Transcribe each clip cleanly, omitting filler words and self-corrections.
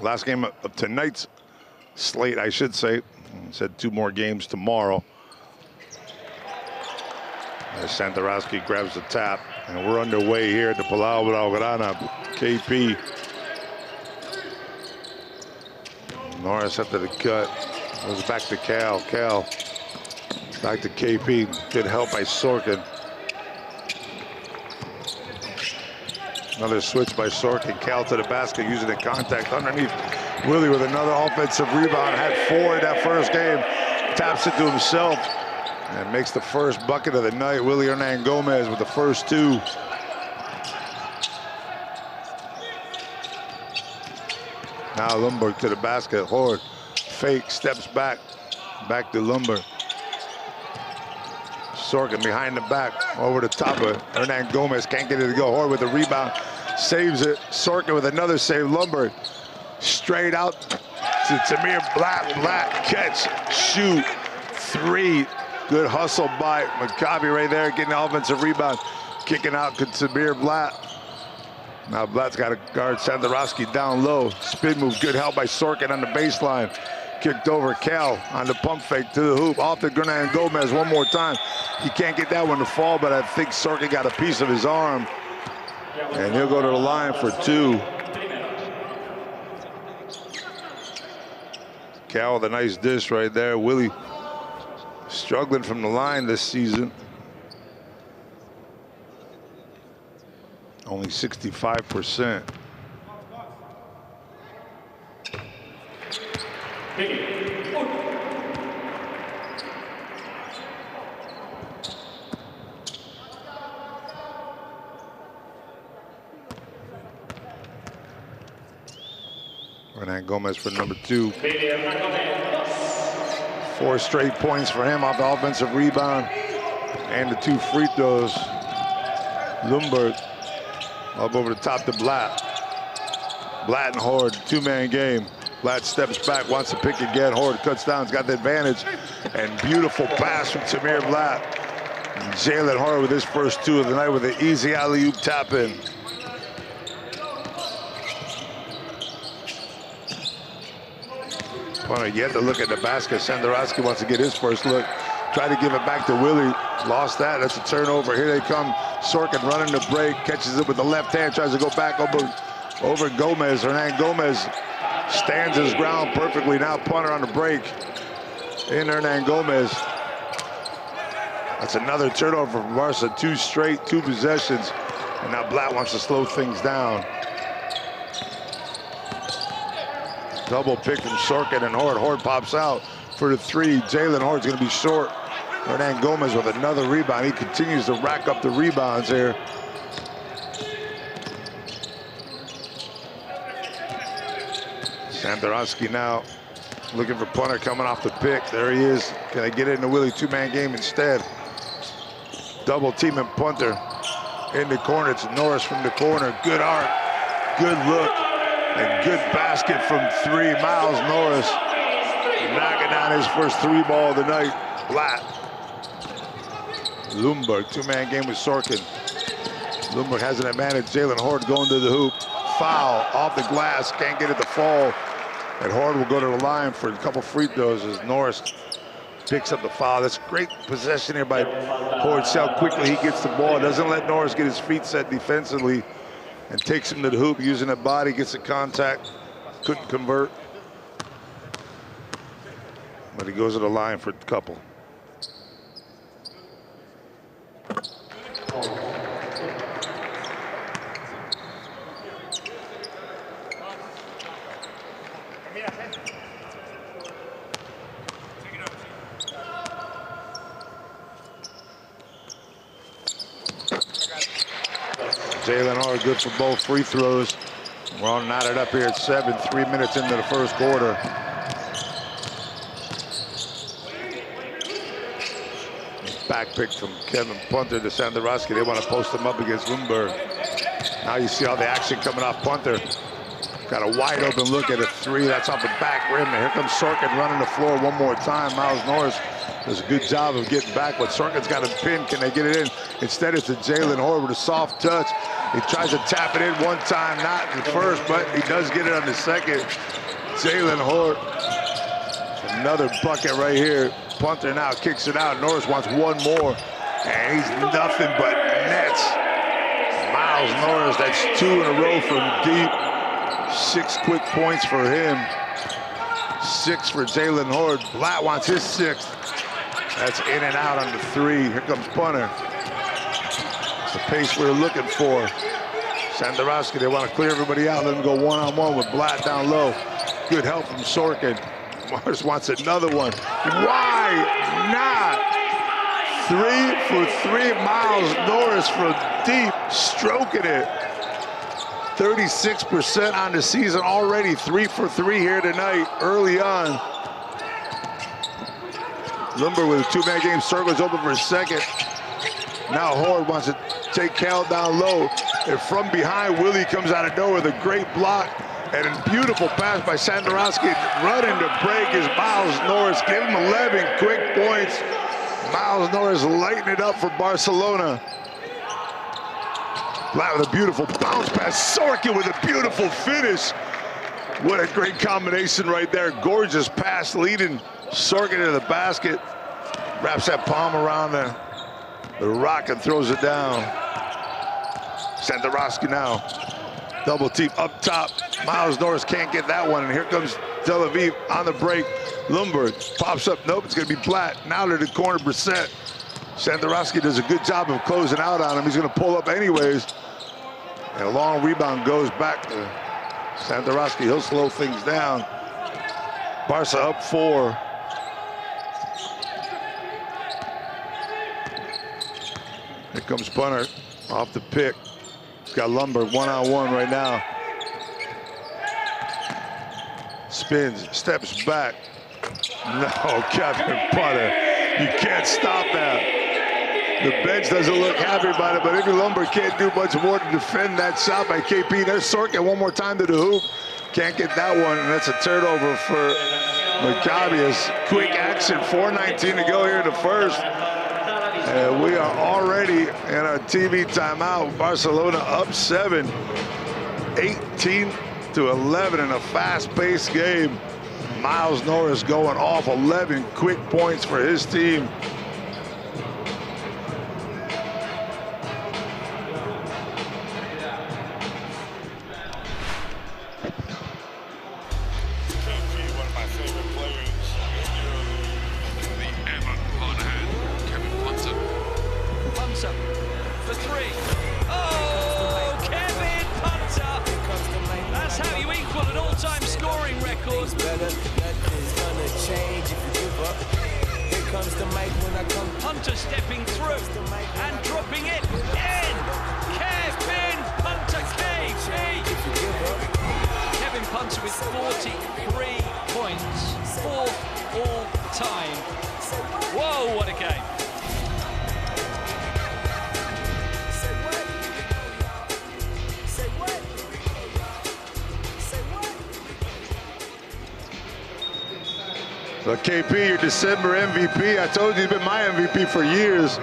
Last game of tonight's slate, I should say. Said 2 more games tomorrow. As Santorowski grabs the tap, and we're underway here at the Palau Blaugrana. KP. Norris after the cut. Goes back to Cal. Cal back to KP. Good help by Sorkin. Another switch by Sorkin. Cal to the basket, using the contact underneath. Willie with another offensive rebound. Had 4 in that first game. Taps it to himself and makes the first bucket of the night. Willie Hernan-Gomez with the first 2. Now Lundberg to the basket. Horde fake, steps back. Back to Lundberg. Sorkin behind the back, over the top of Hernan-Gomez. Can't get it to go. Horde with the rebound. Saves it. Sorkin with another save. Lundberg straight out to Tamir Blatt. Blatt catch, shoot, 3. Good hustle by Maccabi right there, getting the offensive rebound. Kicking out to Tamir Blatt. Now Blatt's got to guard Santorowski down low. Spin move, good help by Sorkin on the baseline. Kicked over Cal on the pump fake to the hoop. Off to Hernan-Gomez one more time. He can't get that one to fall, but I think Sorkin got a piece of his arm. And he'll go to the line for 2. Cal with a nice dish right there. Willie struggling from the line this season. Only 65%. Hernan-Gomez for number 2. 4 straight points for him off the offensive rebound and the 2 free throws. Lundberg up over the top to Blatt. Blatt and Horde, 2-man game. Blatt steps back, wants to pick again. Horde cuts down, he's got the advantage. And beautiful pass from Tamir Blatt. And Jalen Horde with his first 2 of the night with an easy alley-oop tap in. Punter yet to look at the basket. Santorowski wants to get his first look. Try to give it back to Willie. Lost that. That's a turnover. Here they come. Sorkin running the break. Catches it with the left hand. Tries to go back over Gomez. Hernan-Gomez stands his ground perfectly. Now punter on the break. In Hernan-Gomez. That's another turnover from Barca. 2 straight, 2 possessions. And now Blatt wants to slow things down. Double pick from Sorkin and Horde. Horde pops out for the 3. Jalen Horde's going to be short. Hernan-Gomez with another rebound. He continues to rack up the rebounds here. Santorowski now looking for punter coming off the pick. There he is. Can I get it in the Willie 2-man game instead? Double team and punter in the corner. It's Norris from the corner. Good arc, good look. And good basket from 3. Miles Norris knocking down his first 3 ball of the night. Blatt. Lundberg, 2-man game with Sorkin. Lundberg has an advantage. Jalen Horde going to the hoop. Foul off the glass. Can't get it to fall. And Horde will go to the line for a couple free throws as Norris picks up the foul. That's great possession here by Horde. See how quickly he gets the ball. Doesn't let Norris get his feet set defensively. And takes him to the hoop, using the body, gets the contact, couldn't convert. But he goes to the line for a couple. Jalen Horde good for both free throws. We're all knotted up here at 7, 3 minutes into the first quarter. Back pick from Kevin Punter to Santorowski. They want to post him up against Lundberg. Now you see all the action coming off Punter. Got a wide open look at a three. That's off the back rim. And here comes Sorkin running the floor one more time. Miles Norris does a good job of getting back, but Sorkin's got a pin. Can they get it in? Instead, it's a Jalen Horde with a soft touch. He tries to tap it in one time, not the first, but he does get it on the second. Jalen Horde, another bucket right here. Punter now kicks it out. Norris wants one more, and he's nothing but nets. Miles Norris, that's 2 in a row from deep. 6 quick points for him. 6 for Jalen Horde. Blatt wants his 6th. That's in and out on the 3. Here comes Punter. It's the pace we're looking for. Sandorowski, they want to clear everybody out. Let him go one-on-one with Blatt down low. Good help from Sorkin. Morris wants another one. Why not? 3 for 3. Miles Norris from deep, stroking it. 36% on the season already. 3 for 3 here tonight, early on. Lumber with a 2-man game. Circles open for a second. Now Horde wants to take Cal down low. And from behind, Willie comes out of nowhere with a great block. And a beautiful pass by Sandorowski. Running to break is Miles Norris. Give him 11 quick points. Miles Norris lighting it up for Barcelona. Blatt with a beautiful bounce pass. Sorkin with a beautiful finish. What a great combination right there. Gorgeous pass leading Sorkin to the basket. Wraps that palm around the rock and throws it down. Sandorowski now. Double team up top. Miles Norris can't get that one. And here comes Tel Aviv on the break. Lumber pops up. Nope, it's going to be Blatt. Now to the corner, Brissett. Sandorowski does a good job of closing out on him. He's going to pull up anyways. And a long rebound goes back to Sandorowski. He'll slow things down. Barca up 4. Here comes Punter off the pick. He's got Lumber one-on-one right now. Spins, steps back. No, Kevin Punter. You can't stop that. The bench doesn't look happy about it, but Ivy Lumber can't do much more to defend that shot by KP. There's Sorkin one more time to the hoop. Can't get that one, and that's a turnover for Maccabi. It's quick action, 4:19 to go here in the first. And we are already in our TV timeout. Barcelona up 7, 18-11 in a fast-paced game. Miles Norris going off, 11 quick points for his team. So KP, your December MVP. I told you he's been my MVP for years.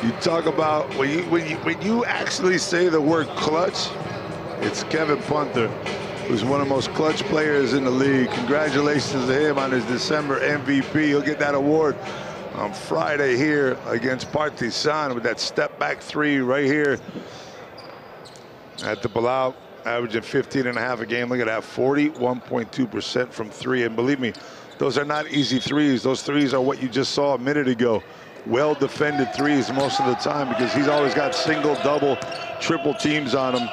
You talk about when you actually say the word clutch, it's Kevin Punter, who's one of the most clutch players in the league. Congratulations to him on his December MVP. He'll get that award on Friday here against Partizan with that step back 3 right here at the Palau, averaging 15.5 a game. Look at that, 41.2% from 3. And believe me, those are not easy threes. Those threes are what you just saw a minute ago. Well-defended threes most of the time because he's always got single, double, triple teams on him.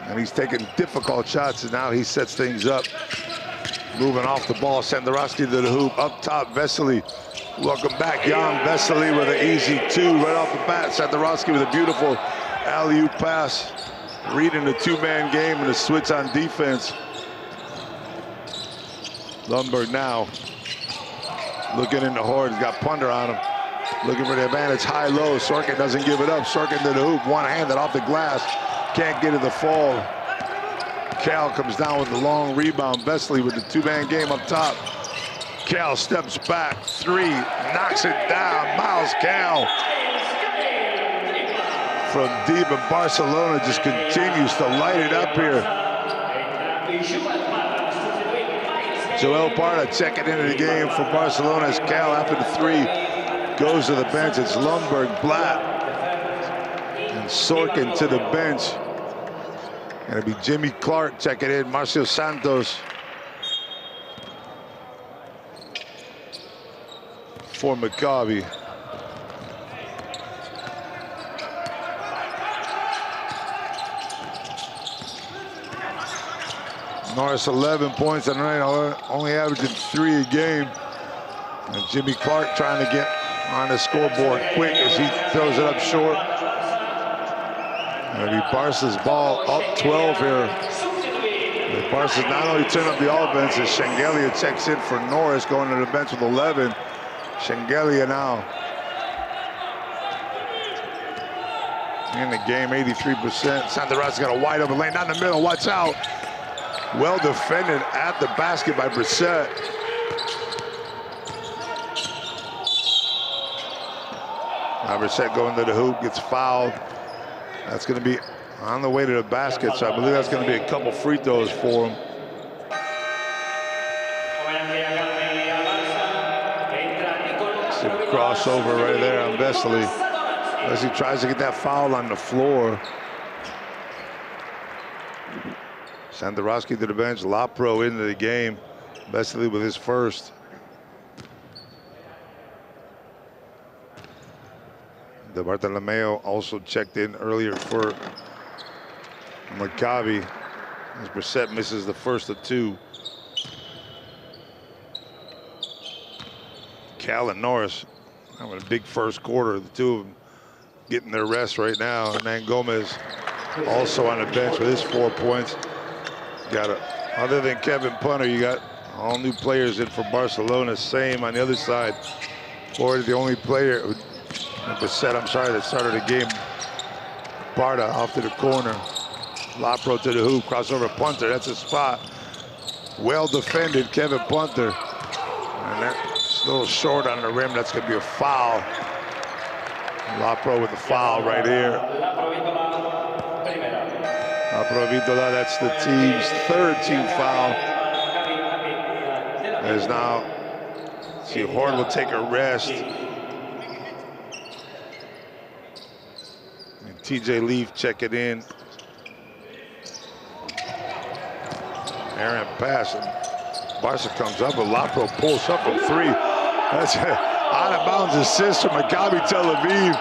And he's taking difficult shots, and now he sets things up. Moving off the ball, Sandorowski to the hoop. Up top, Vesely. Welcome back, Jan Vesely with an easy 2 right off the bat. Sandorowski with a beautiful alley-oop pass. Reading the 2-man game and a switch on defense. Lumber now looking in the Horde. He's got Punter on him. Looking for the advantage high-low. Sorkin doesn't give it up. Sorkin to the hoop. One-handed off the glass. Can't get to the fall. Cal comes down with the long rebound. Vesely with the two-man game up top. Cal steps back, three, knocks it down. Miles Cal from deep, and Barcelona just continues to light it up here. Joel Parda checking into the game for Barcelona as Cal after the three goes to the bench. It's Lundberg, Blatt, and Sorkin to the bench. Gonna be Jimmy Clark checking in, Marcio Santos for Maccabi. Norris 11 points on the night, only averaging 3 a game. And Jimmy Clark trying to get on the scoreboard quick as he throws it up short. Gonna be Barca's ball up 12 here. Barca's not only turn up the offense as Shengelia checks in for Norris, going to the bench with 11. Shengelia now in the game, 83%. Santarot's got a wide open lane down the middle. Watch out. Well defended at the basket by Brissett. Now Brissett going to the hoop, gets fouled. That's going to be on the way to the basket, so I believe that's going to be a couple free throws for him. Some crossover right there on Vesely as he tries to get that foul on the floor. Sandarowski to the bench, Lapro into the game. Vesely with his first. De Bartolomeo also checked in earlier for Maccabi as Brissett misses the first of 2. Cal and Norris having a big first quarter. The two of them getting their rest right now. And then Gomez also on the bench with his 4 points. Other than Kevin Punter, you got all new players in for Barcelona. Same on the other side. Ford, the only player, Brissett, I'm sorry, that started the game. Parda off to the corner. Lapro to the hoop, crossover Punter, that's a spot. Well defended, Kevin Punter. And that's a little short on the rim, that's gonna be a foul. Lapro with the foul right here. That's the team's 3rd team foul. As now, see, Horn will take a rest. And TJ Leaf checking in. Aaron pass, and Barca comes up, but Lapro pulls up from 3. That's an out-of-bounds assist from Maccabi Tel Aviv.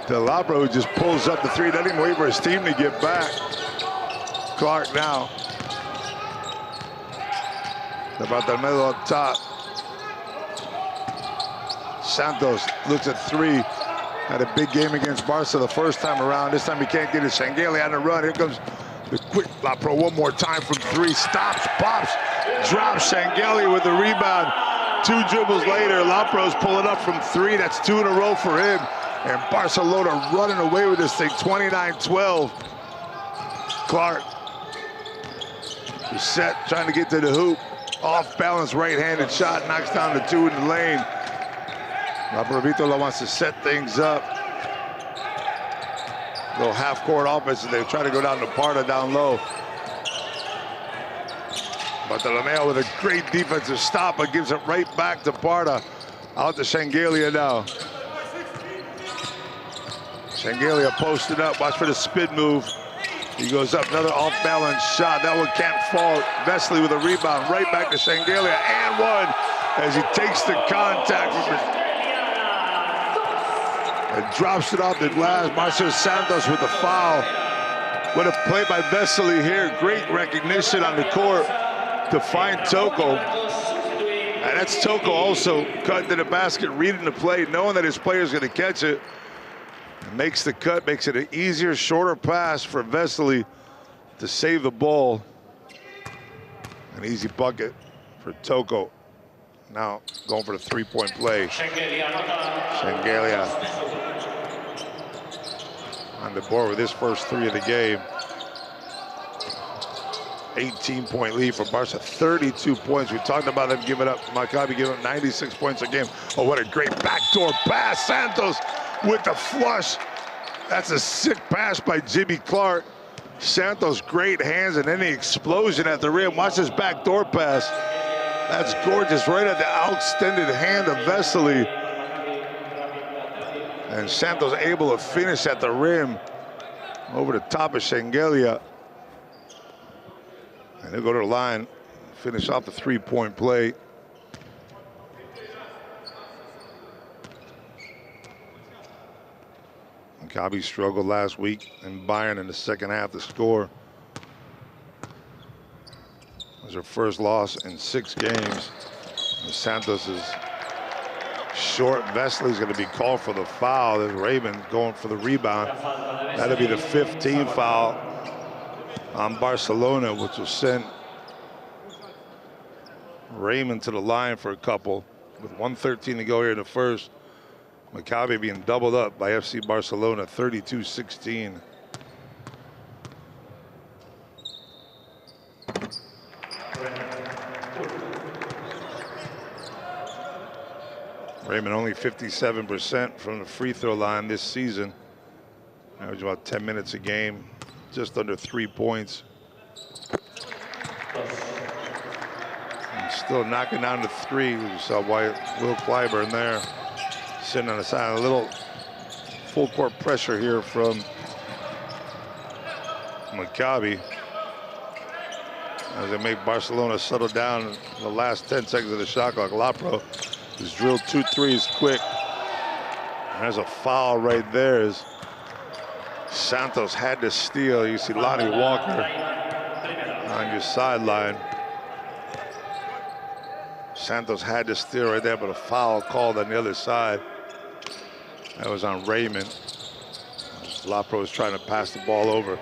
Lapro just pulls up the 3, doesn't even wait for his team to get back. Clark now. About the middle up top. Santos looks at 3. Had a big game against Barca the first time around. This time he can't get it. Shengelia on the run. Here comes the quick Lapro one more time from 3. Stops, pops, drops. Shengelia with the rebound. 2 dribbles later, Lapro's pulling up from 3. That's 2 in a row for him. And Barcelona running away with this thing, 29-12. Clark, Brissett trying to get to the hoop. Off balance right-handed shot, knocks down the 2 in the lane. Laprovitola wants to set things up. Little half-court offense, and they try to go down to Parda down low. Bartolomeo with a great defensive stop, but gives it right back to Parda. Out to Shengelia now. Shengelia posted up, watch for the spin move. He goes up, another off-balance shot. That one can't fall. Vesely with a rebound, right back to Shengelia, and 1 as he takes the contact and drops it off the glass. Marcio Santos with the foul. What a play by Vesely here. Great recognition on the court to find Toko. And that's Toko also cutting to the basket, reading the play, knowing that his player is going to catch it. Makes the cut, makes it an easier, shorter pass for Vesely to save the ball. An easy bucket for Toko. Now going for the 3-point play. Shengelia on the board with his first 3 of the game. 18-point lead for Barca, 32 points. We talked about them giving up, Maccabi giving up 96 points a game. Oh, what a great backdoor pass. Santos with the flush. That's a sick pass by Jimmy Clark. Santos, great hands, and then the explosion at the rim. Watch this backdoor pass. That's gorgeous, right at the outextended hand of Vesely. And Santos able to finish at the rim over the top of Shengelia. And he'll go to the line, finish off the three-point play. Maccabi struggled last week, and Bayern in the second half to score. It was their first loss in 6 games. And Santos is short. Vesely's going to be called for the foul. There's Raymond going for the rebound. That'll be the 15th foul on Barcelona, which will send Raymond to the line for a couple. With 1:13 to go here in the first, Maccabi being doubled up by FC Barcelona, 32-16. Raymond only 57% from the free throw line this season. Average about 10 minutes a game, just under 3 points. And still knocking down the three. We saw Will Clyburn there, sitting on the side. A little full court pressure here from Maccabi as they make Barcelona settle down in the last 10 seconds of the shot clock. Lapro has drilled 2 threes quick. And there's a foul right there as Santos had to steal. You see Lonnie Walker on your sideline. Santos had to steal right there, but a foul called on the other side. That was on Raymond. Lapro is trying to pass the ball over.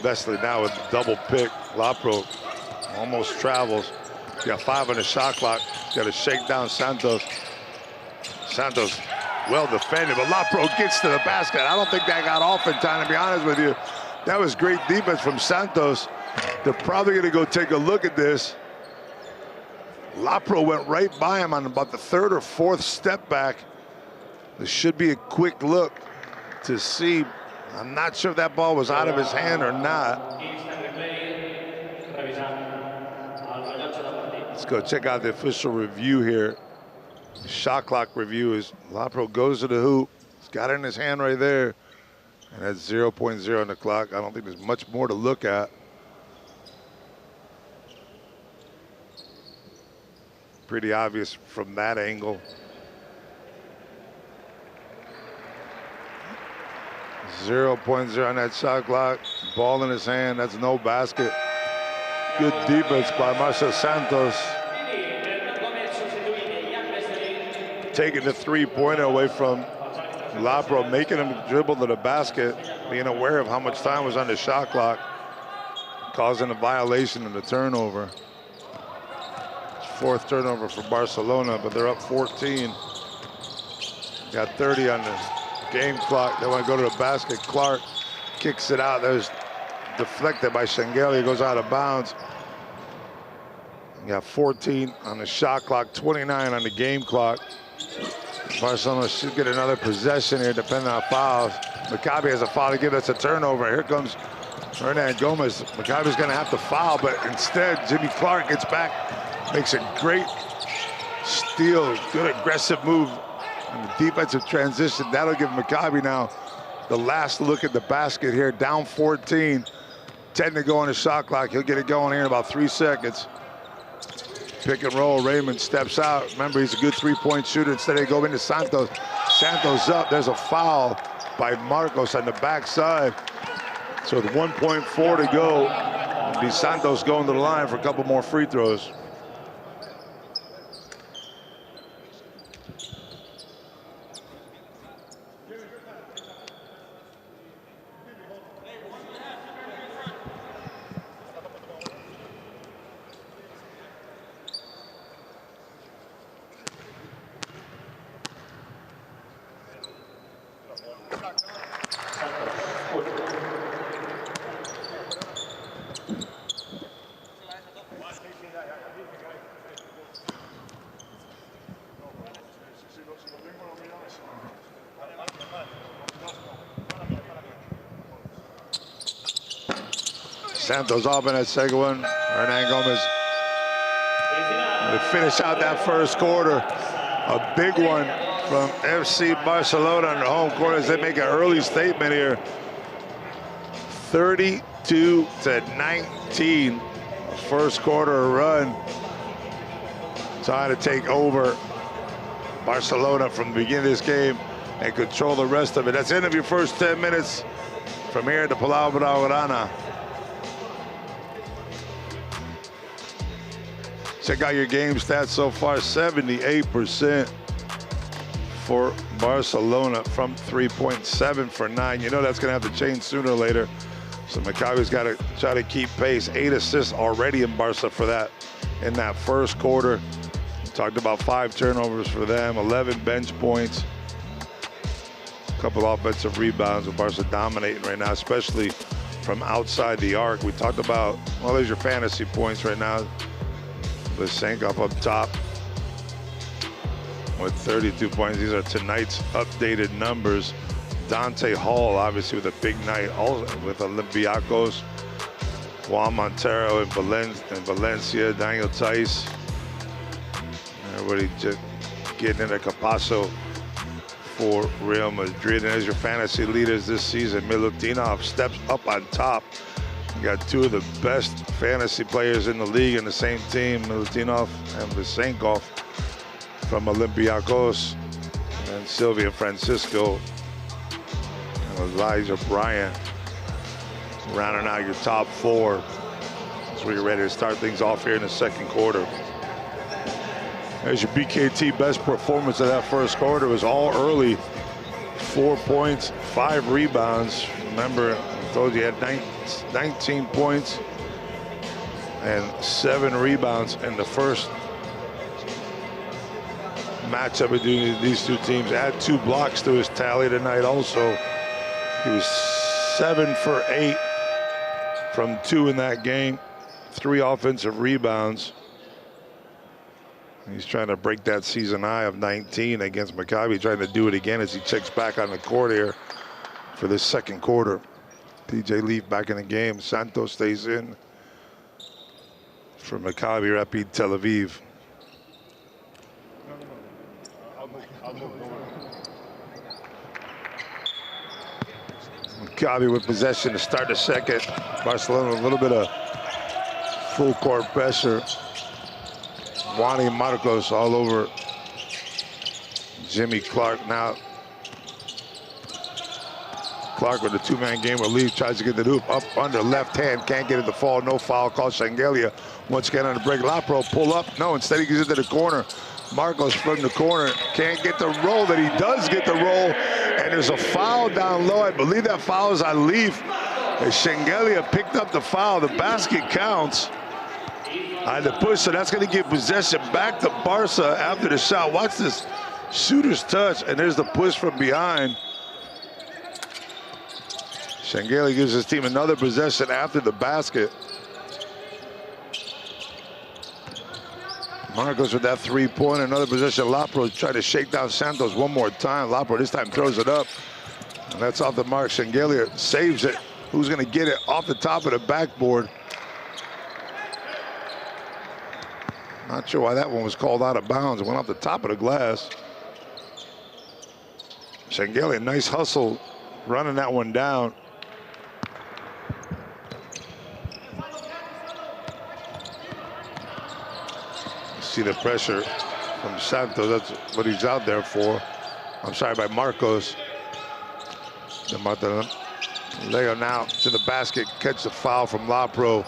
Vesely now with a double pick. Lapro almost travels. He's got 5 on the shot clock. He's got to shake down Santos. Santos well defended, but Lapro gets to the basket. I don't think that got off in time, to be honest with you. That was great defense from Santos. They're probably going to go take a look at this. Lapro went right by him on about the 3rd or 4th step back. There should be a quick look to see. I'm not sure if that ball was out of his hand or not. Let's go check out the official review here. The shot clock review is Lapro goes to the hoop. He's got it in his hand right there. And that's 0.0 on the clock. I don't think there's much more to look at. Pretty obvious from that angle. 0.0 on that shot clock. Ball in his hand. That's no basket. Good defense by Marcel Santos. Taking the three-pointer away from Lapro, making him dribble to the basket, being aware of how much time was on the shot clock, causing a violation and a turnover. 4th turnover for Barcelona, but they're up 14. Got 30 on the game clock. They want to go to the basket. Clark kicks it out. That was deflected by Shengelia, goes out of bounds. You got 14 on the shot clock, 29 on the game clock. Barcelona should get another possession here, depending on fouls. Maccabi has a foul to give. That's a turnover. Here comes Hernan Gomez. Maccabi's going to have to foul, but instead, Jimmy Clark gets back, makes a great steal, good aggressive move on the defensive transition. That'll give Maccabi now the last look at the basket here, down 14. 10 to go on the shot clock. He'll get it going here in about 3 seconds. Pick and roll, Raymond steps out. Remember, he's a good three-point shooter. Instead, they go into Santos. Santos up, there's a foul by Marcos on the backside. So with 1.4 to go, it'll be Santos going to the line for a couple more free throws. Santos off in that second one. Hernan Gomez to finish out that first quarter. A big one from FC Barcelona on the home court as they make an early statement here. 32-19. First quarter run. Trying to take over Barcelona from the beginning of this game and control the rest of it. That's the end of your first 10 minutes from here at the Palau Blaugrana. Check out your game stats so far. 78% for Barcelona from 3.7 for 9. You know that's going to have to change sooner or later. So Maccabi's got to try to keep pace. 8 assists already in Barca for that in that first quarter. We talked about 5 turnovers for them, 11 bench points, a couple offensive rebounds with Barca dominating right now, especially from outside the arc. We talked about, well, there's your fantasy points right now. Lysenkov up top with 32 points. These are tonight's updated numbers. Dante Hall, obviously, with a big night, also with Olympiacos. Juan Montero in Valencia, Daniel Tice. Everybody just getting into Capasso for Real Madrid. And as your fantasy leaders this season, Milutinov steps up on top. You got 2 of the best fantasy players in the league in the same team, Milutinov and Lysenkov from Olympiacos, and Sylvia Francisco and Elijah Bryant rounding out your top 4 as we're ready to start things off here in the second quarter. There's your BKT best performance of that first quarter. It was all early. 4 points, 5 rebounds. Remember, I told you he had 19 points and 7 rebounds in the first matchup between these 2 teams. Add 2 blocks to his tally tonight also. He was 7 for 8 from 2 in that game. 3 offensive rebounds. He's trying to break that season high of 19 against Maccabi, trying to do it again as he checks back on the court here for this second quarter. TJ Leaf back in the game. Santos stays in for Maccabi Rapid Tel Aviv. Maccabi with possession to start the second. Barcelona with a little bit of full court pressure. Wani Marcos all over Jimmy Clark now. Clark with a 2-man game relief, tries to get the hoop up under left hand, can't get it to fall, no foul, called Shengelia. Once again on the break, Lapro pull up, no, instead he gets into the corner. Marcos from the corner, can't get the roll that he does get the roll, and there's a foul down low. I believe that foul is on Leaf. As Shengelia picked up the foul, the basket counts. On the push, so that's going to give possession back to Barca after the shot. Watch this shooter's touch, and there's the push from behind. Shengelia gives his team another possession after the basket. Marcos with that 3-pointer, another possession. Lapro trying to shake down Santos one more time. Lapro this time throws it up, and that's off the mark. Shengelia saves it. Who's going to get it off the top of the backboard? Not sure why that one was called out of bounds. It went off the top of the glass. Shengelia, nice hustle, running that one down. See the pressure from Santos. That's what he's out there for. I'm sorry, by Marcos. Leo now to the basket, catch the foul from Lapro.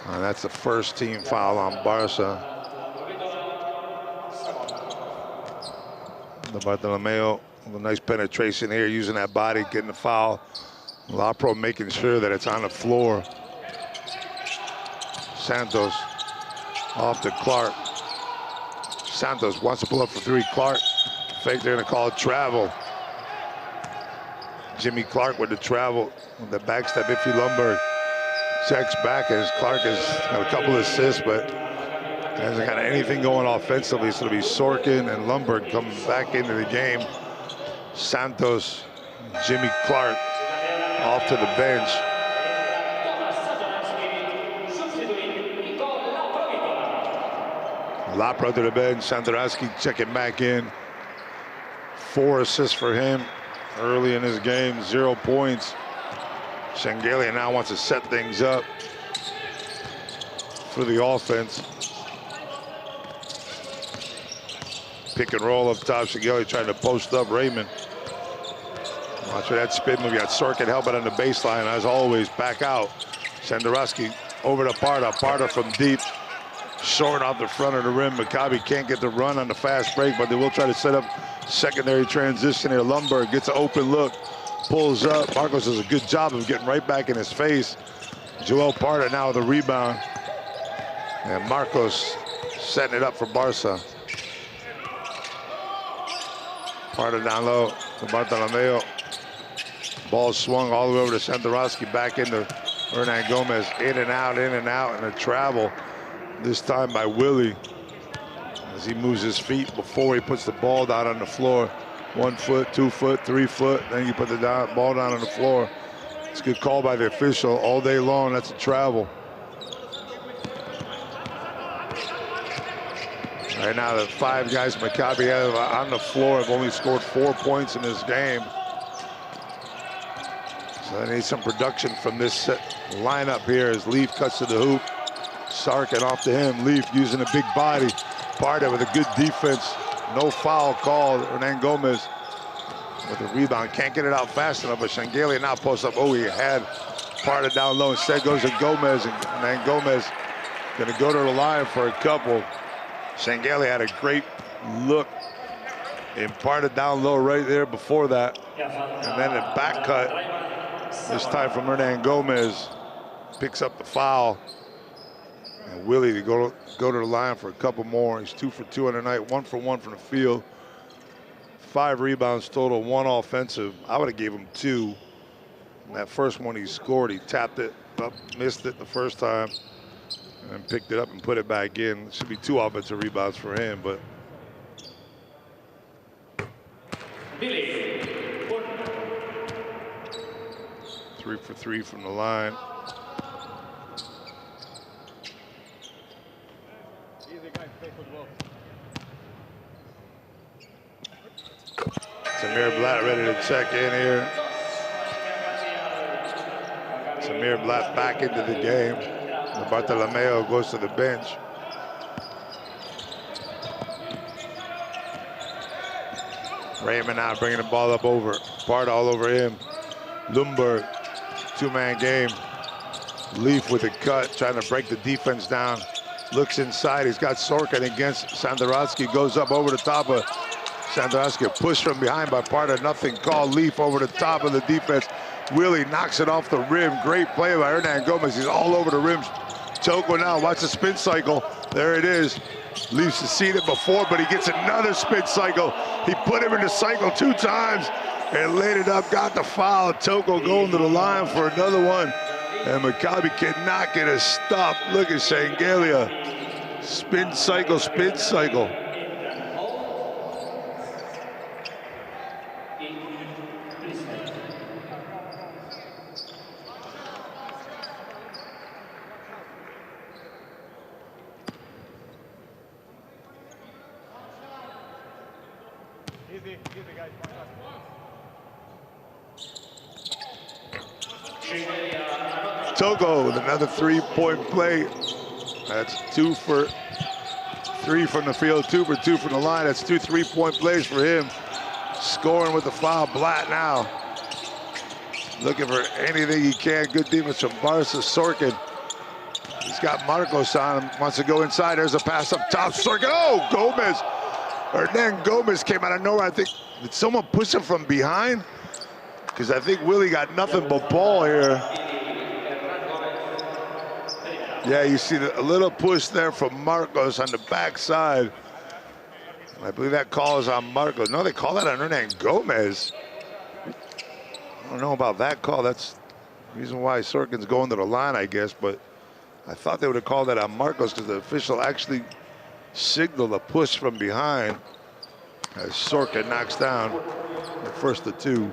And that's the first team foul on Barca. The Bartolomeo, a nice penetration here, using that body, getting the foul. Lapro making sure that it's on the floor. Santos off to Clark. Santos wants to pull up for 3. Clark, fake, they're gonna call it travel. Jimmy Clark with the travel, with the backstep, Iffy Lundberg. Checks back as Clark has got a couple assists, but hasn't got anything going offensively. So it'll be Sorkin and Lundberg coming back into the game. Santos, Jimmy Clark off to the bench. Lapra to the bench. Sandorowski checking back in. 4 assists for him early in his game. 0 points. Shengelia now wants to set things up for the offense. Pick and roll up top. Shengelia trying to post up Raymond. Watch for that spin move. You got Sorkin helping on the baseline. As always, back out. Sandorowski over to Parda. Parda from deep. Short off the front of the rim. Maccabi can't get the run on the fast break, but they will try to set up secondary transition here. Lundberg gets an open look. Pulls up. Marcos does a good job of getting right back in his face. Joel Parda now with a rebound. And Marcos setting it up for Barca. Parda down low to Bartolomeo. Ball swung all the way over to Sandorowski, back into Hernan Gomez. In and out, and a travel. This time by Willie. As he moves his feet before he puts the ball down on the floor. 1 foot, 2 foot, 3 foot. Then you put the ball down on the floor. It's a good call by the official all day long. That's a travel. Right now, the 5 guys Maccabi have on the floor have only scored 4 points in this game. So they need some production from this lineup here as Leaf cuts to the hoop. Sarkin off to him. Leaf using a big body. Parda with a good defense. No foul called. Hernan Gomez with a rebound. Can't get it out fast enough, but Shengelia now posts up. Oh, he had Parda down low. Instead goes to Gomez, and Hernan Gomez going to go to the line for a couple. Shengelia had a great look and Parda down low right there before that. And then a back cut, this time from Hernan Gomez. Picks up the foul. And Willie to go to the line for a couple more. He's 2 for 2 on the night, 1 for 1 from the field. 5 rebounds total, 1 offensive. I would have gave him 2. And that first one he scored, he tapped it up, missed it the first time, and picked it up and put it back in. It should be 2 offensive rebounds for him, but. 3 for 3 from the line. Samir Blatt ready to check in here. Samir Blatt back into the game. And Bartolomeo goes to the bench. Raymond now bringing the ball up over. Parda all over him. Lundberg, 2-man game. Leaf with a cut, trying to break the defense down. Looks inside, he's got Sorkin against Sandorowski. Goes up over the top of Sandorowski, pushed from behind by Parda, nothing called. Leaf over the top of the defense. Willie knocks it off the rim. Great play by Hernan Gomez. He's all over the rim. Toko now, watch the spin cycle. There it is. Leafs has seen it before, but he gets another spin cycle. He put him in the cycle 2 times and laid it up, got the foul. Toko going to the line for another one. And Maccabi cannot get a stop. Look at Shengelia. Spin cycle, spin cycle. Togo with another 3-point play. That's 2 for 3 from the field, 2 for 2 from the line. That's 2 3-point plays for him. Scoring with the foul. Blatt now looking for anything he can. Good defense from Barca. Sorkin. He's got Marcos on him. Wants to go inside. There's a pass up top. Sorkin. Oh, Gomez. Hernan Gomez came out of nowhere. I think, did someone push him from behind? Because I think Willie got nothing but ball here. Yeah, you see a little push there from Marcos on the backside. I believe that call is on Marcos. No, they call that on Hernan Gomez. I don't know about that call. That's the reason why Sorkin's going to the line, I guess. But I thought they would have called that on Marcos because the official actually signaled a push from behind as Sorkin knocks down the first of 2.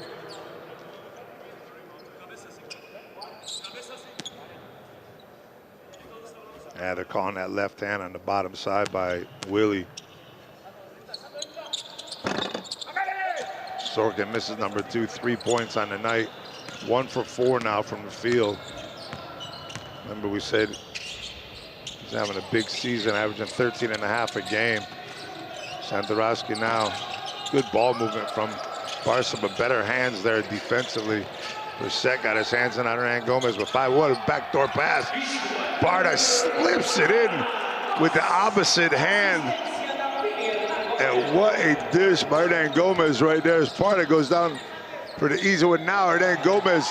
Yeah, they're calling that left hand on the bottom side by Willie. Sorkin misses number 2, 3 points on the night. 1 for 4 now from the field. Remember we said he's having a big season, averaging 13.5 a game. Sandorowski now, good ball movement from Barca, but better hands there defensively. Brissett got his hands on Hernan Gomez with 5-1, backdoor pass. Barta slips it in with the opposite hand. And what a dish by Hernan Gomez right there as Barta goes down for the easy one now. Hernan Gomez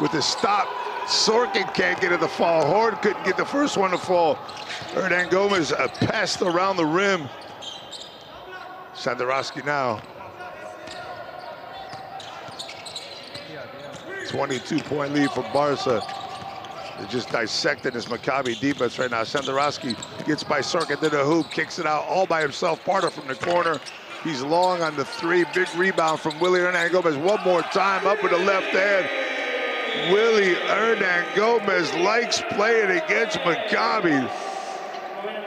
with the stop. Sorkin can't get it to fall. Horde couldn't get the first one to fall. Hernan Gomez a pest around the rim. Sandorowski now. 22-point lead for Barca. They're just dissecting this Maccabi defense right now. Sandorowski gets by Sorkin to the hoop, kicks it out all by himself. Barta from the corner. He's long on the 3. Big rebound from Willie Hernan Gomez. One more time up with the left hand. Willie Hernan Gomez likes playing against Maccabi.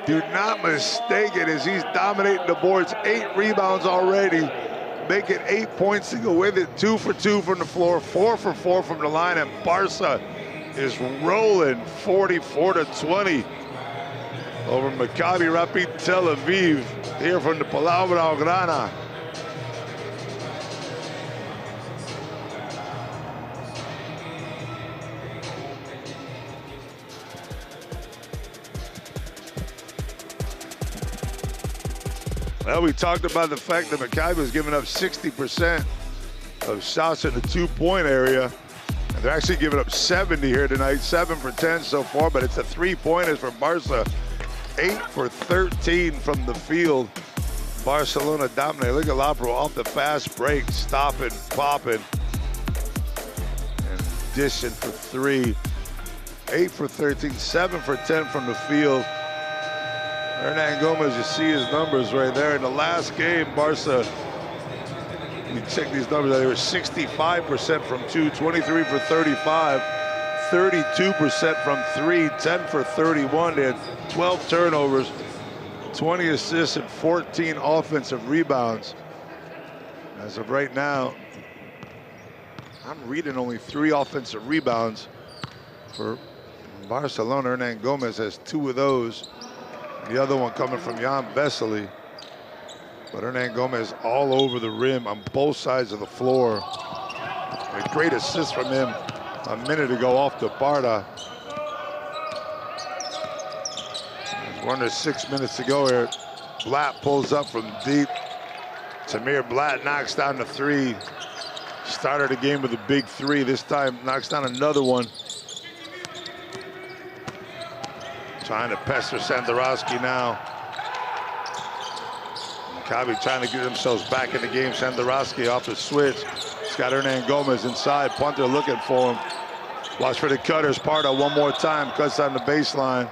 Do not mistake it as he's dominating the boards. 8 rebounds already. Make it 8 points to go with it. 2 for 2 from the floor, 4 for 4 from the line, and Barca is rolling 44-20 over Maccabi Tel Aviv here from the Palau Blaugrana. Well, we talked about the fact that Maccabi was giving up 60% of shots in the 2-point area. And they're actually giving up 70 here tonight, 7 for 10 so far, but it's a 3-pointers for Barca. 8 for 13 from the field. Barcelona dominated. Look at Lapro off the fast break, stopping, popping, and dishing for 3. 8 for 13, 7 for 10 from the field. Hernan Gomez, you see his numbers right there. In the last game, Barca, you check these numbers out, they were 65% from 2, 23 for 35, 32% from 3, 10 for 31. They had 12 turnovers, 20 assists, and 14 offensive rebounds. As of right now, I'm reading only 3 offensive rebounds for Barcelona. Hernan Gomez has 2 of those. The other one coming from Jan Vesely. But Hernan Gomez all over the rim on both sides of the floor. A great assist from him a minute ago off to Barta. There's under 6 minutes to go here. Blatt pulls up from deep. Tamir Blatt knocks down the 3. Started the game with a big 3. This time knocks down another one. Trying to pester Sandorowski now. Maccabi trying to get themselves back in the game. Sandorowski off the switch. He's got Hernan Gomez inside. Punter looking for him. Watch for the cutters. Pardo one more time. Cuts on the baseline.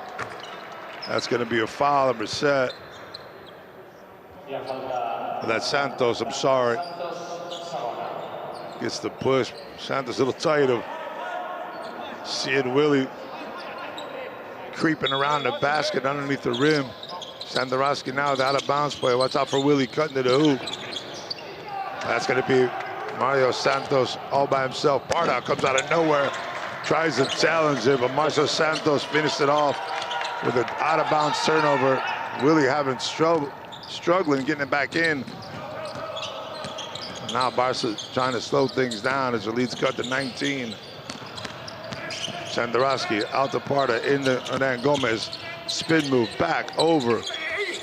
That's going to be a foul on Brissett. That's Santos, I'm sorry. Gets the push. Santos a little tight of seeing Willie creeping around the basket underneath the rim. Sandorowski now with out of bounds play. Watch out for Willie cutting to the hoop. That's going to be Mario Santos all by himself. Parda comes out of nowhere, tries to challenge it, but Marcelo Santos finished it off with an out of bounds turnover. Willie having struggling getting it back in. And now Barca trying to slow things down as the lead's cut to 19. Sandorowski out to Parda into Hernan Gomez. Spin move back over.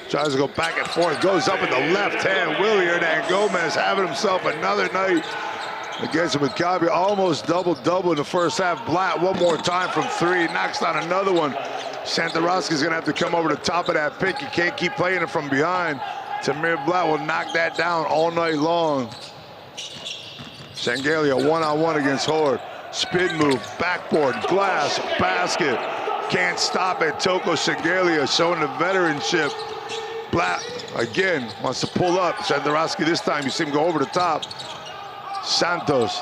Tries to go back and forth. Goes up with the left hand. Willie Hernan Gomez having himself another night against Maccabi. Almost double-double in the first half. Blatt one more time from 3. Knocks down another one. Sandorowski's going to have to come over the top of that pick. He can't keep playing it from behind. Tamir Blatt will knock that down all night long. Shangalia one-on-one against Horde. Spin move, backboard, glass, basket. Can't stop it. Toko Shangalia showing the veteranship. Blatt, again, wants to pull up. Sandorowski this time, you see him go over the top. Santos,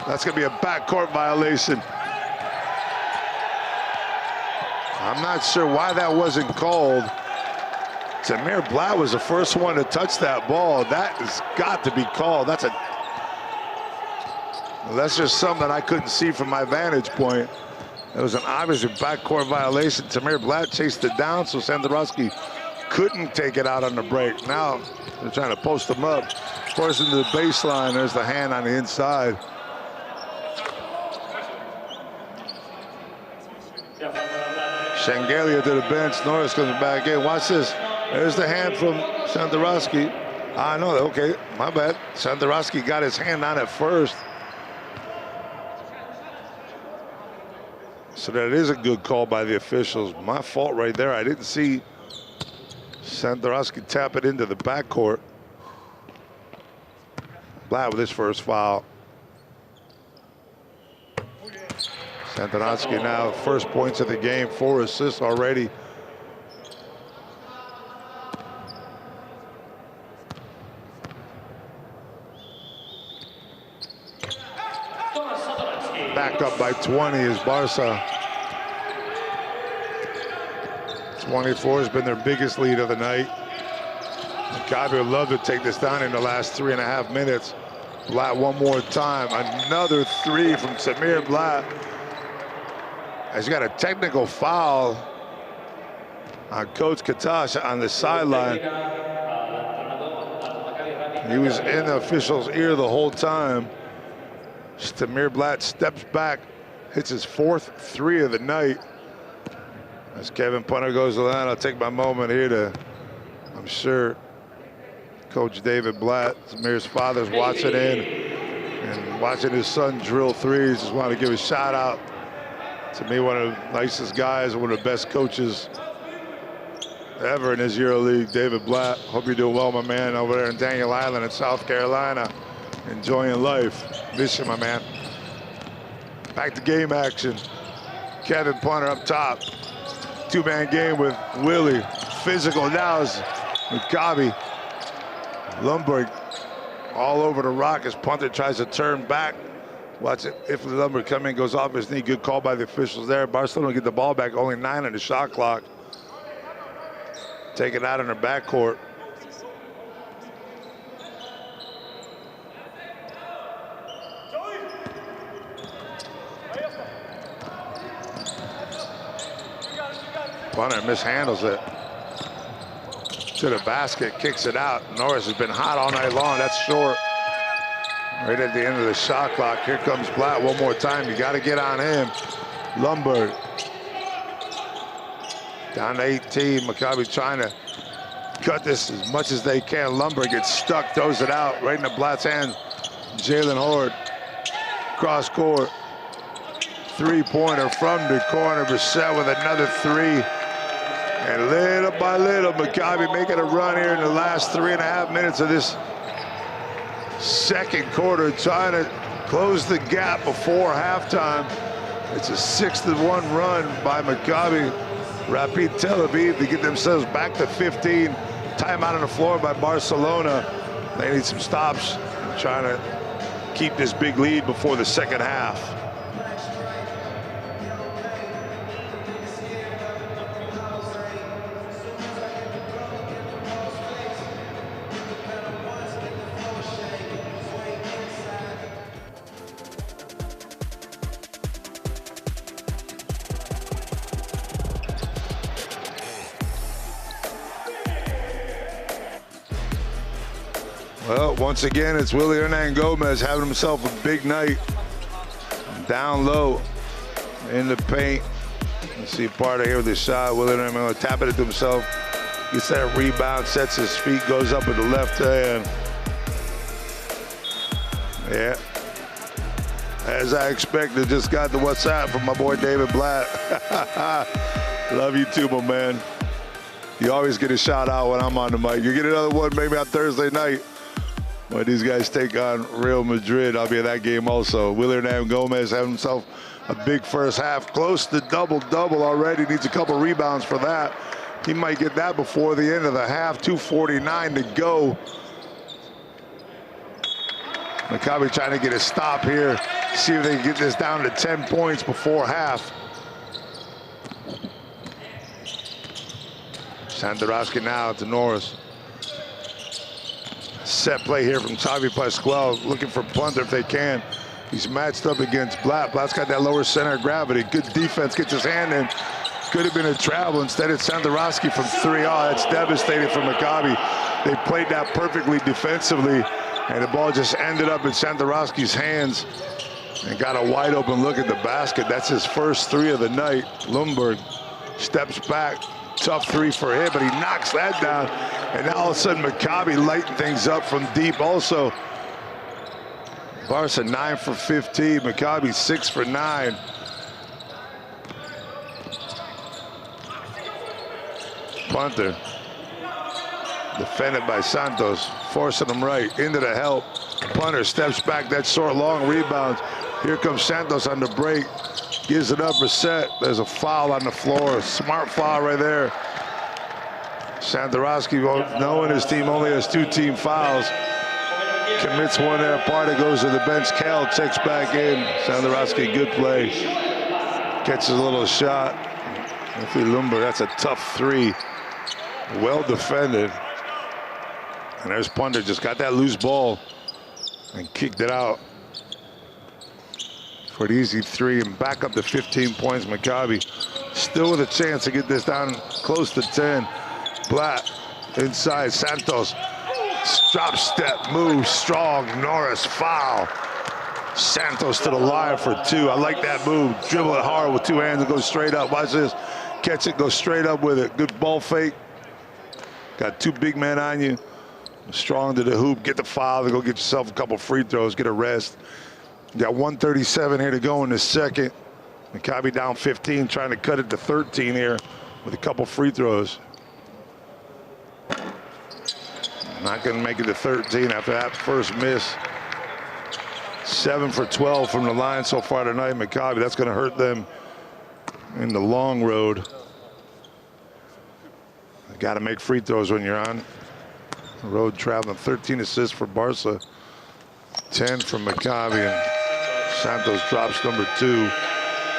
that's going to be a backcourt violation. I'm not sure why that wasn't called. Tamir Blatt was the first one to touch that ball. That has got to be called. That's just something I couldn't see from my vantage point. It was an obvious backcourt violation. Tamir Blatt chased it down, so Sandorowski couldn't take it out on the break. Now they're trying to post him up. Forcing to the baseline. There's the hand on the inside. Shengelia to the bench. Norris comes back in. Watch this. There's the hand from Sandorowski. I know. Okay, my bad. Sandorowski got his hand on it first. So that is a good call by the officials. My fault right there. I didn't see Sandorowski tap it into the backcourt. Blatt with his first foul. Sandorowski now first points of the game, 4 assists already. Back up by 20 is Barca. 24 has been their biggest lead of the night. Maccabi would love to take this down in the last 3.5 minutes. Blatt one more time. Another 3 from Tamir Blatt. He's got a technical foul on Coach Katash on the sideline. He was in the official's ear the whole time. Tamir Blatt steps back, hits his 4th 3 of the night. As Kevin Punter goes to the line, I'll take my moment here to, I'm sure Coach David Blatt, Tamir's father's watching in and watching his son drill threes. Just want to give a shout out to me, one of the nicest guys, one of the best coaches ever in his EuroLeague, David Blatt. Hope you're doing well, my man, over there in Daniel Island in South Carolina. Enjoying life. Miss you, my man. Back to game action. Kevin Punter up top. 2-man game with Willie. Physical now is Maccabi. Lundberg all over the rock as Punter tries to turn back. Watch it. If Lundberg come in, goes off his knee. Good call by the officials there. Barcelona get the ball back. Only 9 on the shot clock. Take it out in their backcourt. Punter mishandles it to the basket, kicks it out. Norris has been hot all night long. That's short. Right at the end of the shot clock. Here comes Blatt one more time. You got to get on him. Lundberg down to 18. Maccabi trying to cut this as much as they can. Lundberg gets stuck, throws it out right into Blatt's hand. Jalen Horde cross court. 3-pointer from the corner. Brissett with another 3. And little by little, Maccabi making a run here in the last 3.5 minutes of this second quarter, trying to close the gap before halftime. It's a 6-1 run by Maccabi Rapid Tel Aviv to get themselves back to 15. Timeout on the floor by Barcelona. They need some stops, trying to keep this big lead before the second half. Well, once again, it's Willie Hernan Gomez having himself a big night. Down low in the paint. You see Parter here with his shot. Willie Hernan tapping it to himself. Gets that rebound, sets his feet, goes up with the left hand. Yeah. As I expected, just got the WhatsApp from my boy David Blatt. Love you too, my man. You always get a shout out when I'm on the mic. You get another one maybe on Thursday night. When these guys take on Real Madrid, I'll be at that game also. Willie Hernan Gomez having himself a big first half. Close to double-double already. Needs a couple rebounds for that. He might get that before the end of the half. 2:49 to go. Maccabi trying to get a stop here. See if they can get this down to 10 points before half. Sandorowski now to Norris. Set play here from Xavi Pascual, looking for punter if they can. He's matched up against Blatt. Blatt's got that lower center of gravity. Good defense, gets his hand in. Could have been a travel. Instead, it's Sandorowski from 3. Oh, that's devastating for Maccabi. They played that perfectly defensively, and the ball just ended up in Sandorowski's hands and got a wide open look at the basket. That's his first 3 of the night. Lundberg steps back. Tough 3 for him, but he knocks that down. And now all of a sudden, Maccabi lighting things up from deep also. Barca 9 for 15, Maccabi 6 for 9. Punter, defended by Santos, forcing him right into the help. Punter steps back, that short, long rebound. Here comes Santos on the break. Gives it up, reset. There's a foul on the floor. Smart foul right there. Sandorowski, knowing his team only has 2 team fouls, commits one there. Party goes to the bench. Cal checks back in. Sandorowski, good play. Catches a little shot. Anthony Lundberg, that's a tough 3. Well defended. And there's Punter, just got that loose ball and kicked it out for an easy 3 and back up to 15 points. Maccabi still with a chance to get this down close to 10. Blatt inside, Santos, drop step, move, strong, Norris, foul. Santos to the line for 2. I like that move. Dribble it hard with 2 hands and go straight up. Watch this. Catch it, go straight up with it. Good ball fake. Got 2 big men on you. Strong to the hoop. Get the foul and go get yourself a couple free throws. Get a rest. You got 1:37 here to go in the second. Maccabi down 15, trying to cut it to 13 here with a couple free throws. Not going to make it to 13 after that first miss. 7 for 12 from the line so far tonight, Maccabi. That's going to hurt them in the long road. You got to make free throws when you're on the road traveling. 13 assists for Barca, 10 from Maccabi, and Santos drops number 2.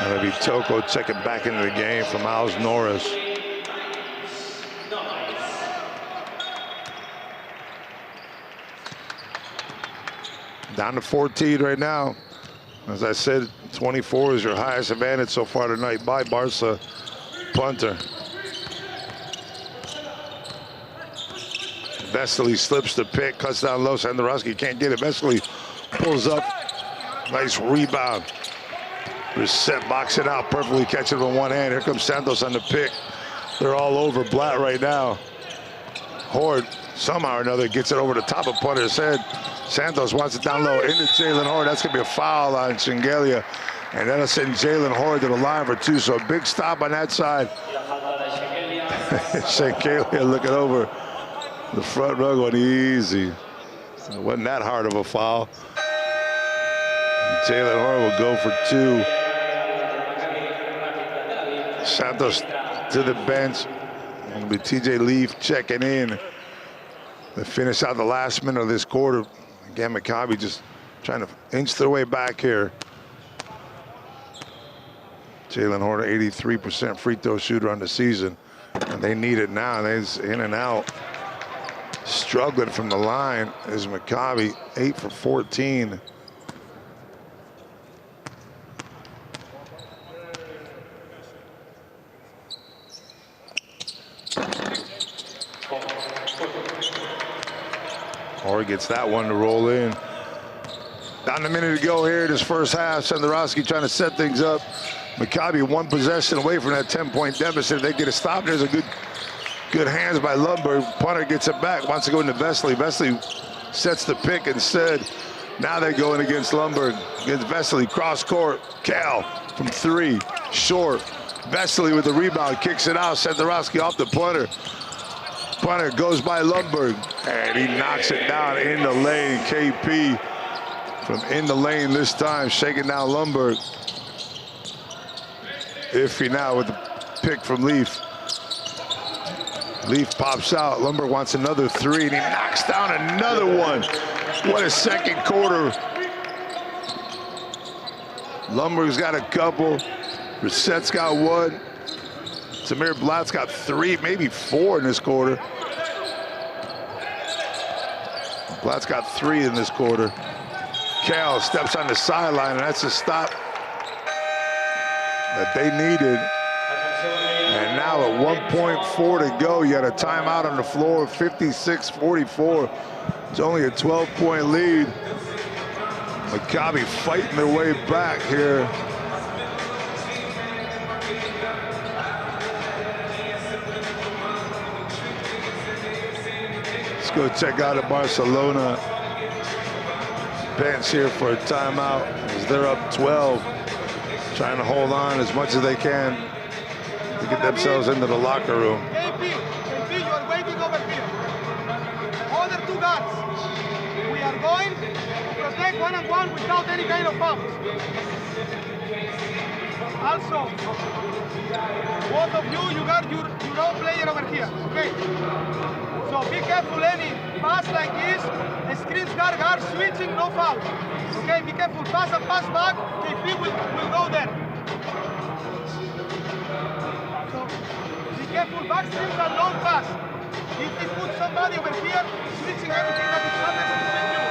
And it'll be Toko checking back into the game for Miles Norris. Down to 14 right now. As I said, 24 is your highest advantage so far tonight by Barca. Punter. Vesely slips the pick, cuts down low. Sandorowski can't get it. Vesely pulls up. Nice rebound. Reset, box it out perfectly, catch it with 1 hand. Here comes Santos on the pick. They're all over Blatt right now. Horde, somehow or another, gets it over the top of Punter's head. Santos wants it down low into Jalen Horde. That's going to be a foul on Shengelia. And that'll send Jalen Horde to the line for 2. So a big stop on that side. Shengelia looking over the front row going easy. So it wasn't that hard of a foul. Jalen Horde will go for 2. Santos to the bench. It'll be TJ Leaf checking in to finish out the last minute of this quarter. Again, Maccabi just trying to inch their way back here. Jalen Horde, 83% free throw shooter on the season. And they need it now. They're in and out. Struggling from the line is Maccabi, 8 for 14. Or gets that one to roll in. Down a minute to go here in this first half. Sandorowski trying to set things up. Maccabi 1 possession away from that 10-point deficit. They get a stop. There's a good hands by Lundberg. Punter gets it back. Wants to go into Vesely. Vesely sets the pick instead. Now they're going against Lundberg. Against Vesely. Cross court. Cal from 3. Short. Vesely with the rebound. Kicks it out. Sandorowski off the punter. Punter goes by Lundberg, and he knocks it down in the lane. KP from in the lane this time, shaking down Lundberg. Iffy now with the pick from Leaf. Leaf pops out. Lundberg wants another 3, and he knocks down another one. What a second quarter. Lundberg's got a couple. Reset's got 1. Tamir Blatt's got 3, maybe 4 in this quarter. Blatt's got 3 in this quarter. Cal steps on the sideline, and that's a stop that they needed. And now at 1.4 to go, you got a timeout on the floor, 56-44. It's only a 12-point lead. Maccabi fighting their way back here. Let's go check out the Barcelona bench here for a timeout as they're up 12, trying to hold on as much as they can to get themselves into the locker room. KP, you are waiting over here. Other 2 guards. We are going to protect one-on-one without any kind of fouls. Also, both of you got your own player over here, okay? So be careful, any pass like this, the screens guard switching, no foul. Okay, be careful, pass and pass back, KP will go there. So be careful, back screens and long pass. If they put somebody over here, switching everything that is happening between you.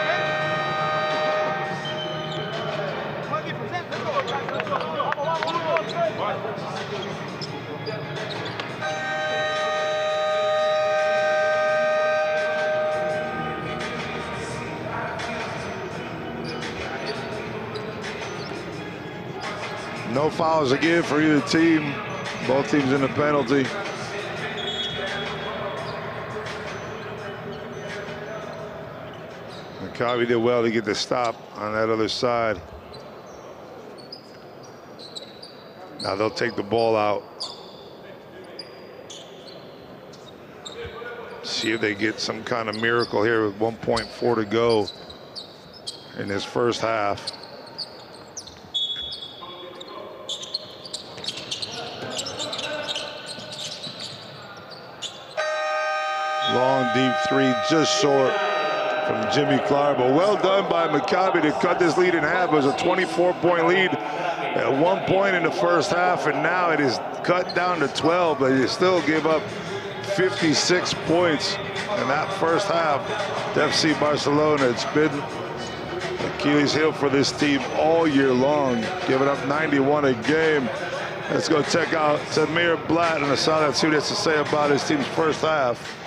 Okay? 100%, let's go, guys, let's go. No fouls again for either team. Both teams in the penalty. Maccabi did well to get the stop on that other side. Now they'll take the ball out. See if they get some kind of miracle here with 1.4 to go in this first half. Long deep 3, just short from Jimmy Clark, but well done by Maccabi to cut this lead in half. It was a 24-point lead at one point in the first half, and now it is cut down to 12, but they still give up 56 points in that first half to FC Barcelona. It's been Achilles heel for this team all year long, giving up 91 a game. Let's go check out Tamir Blatt and see what he has to say about his team's first half.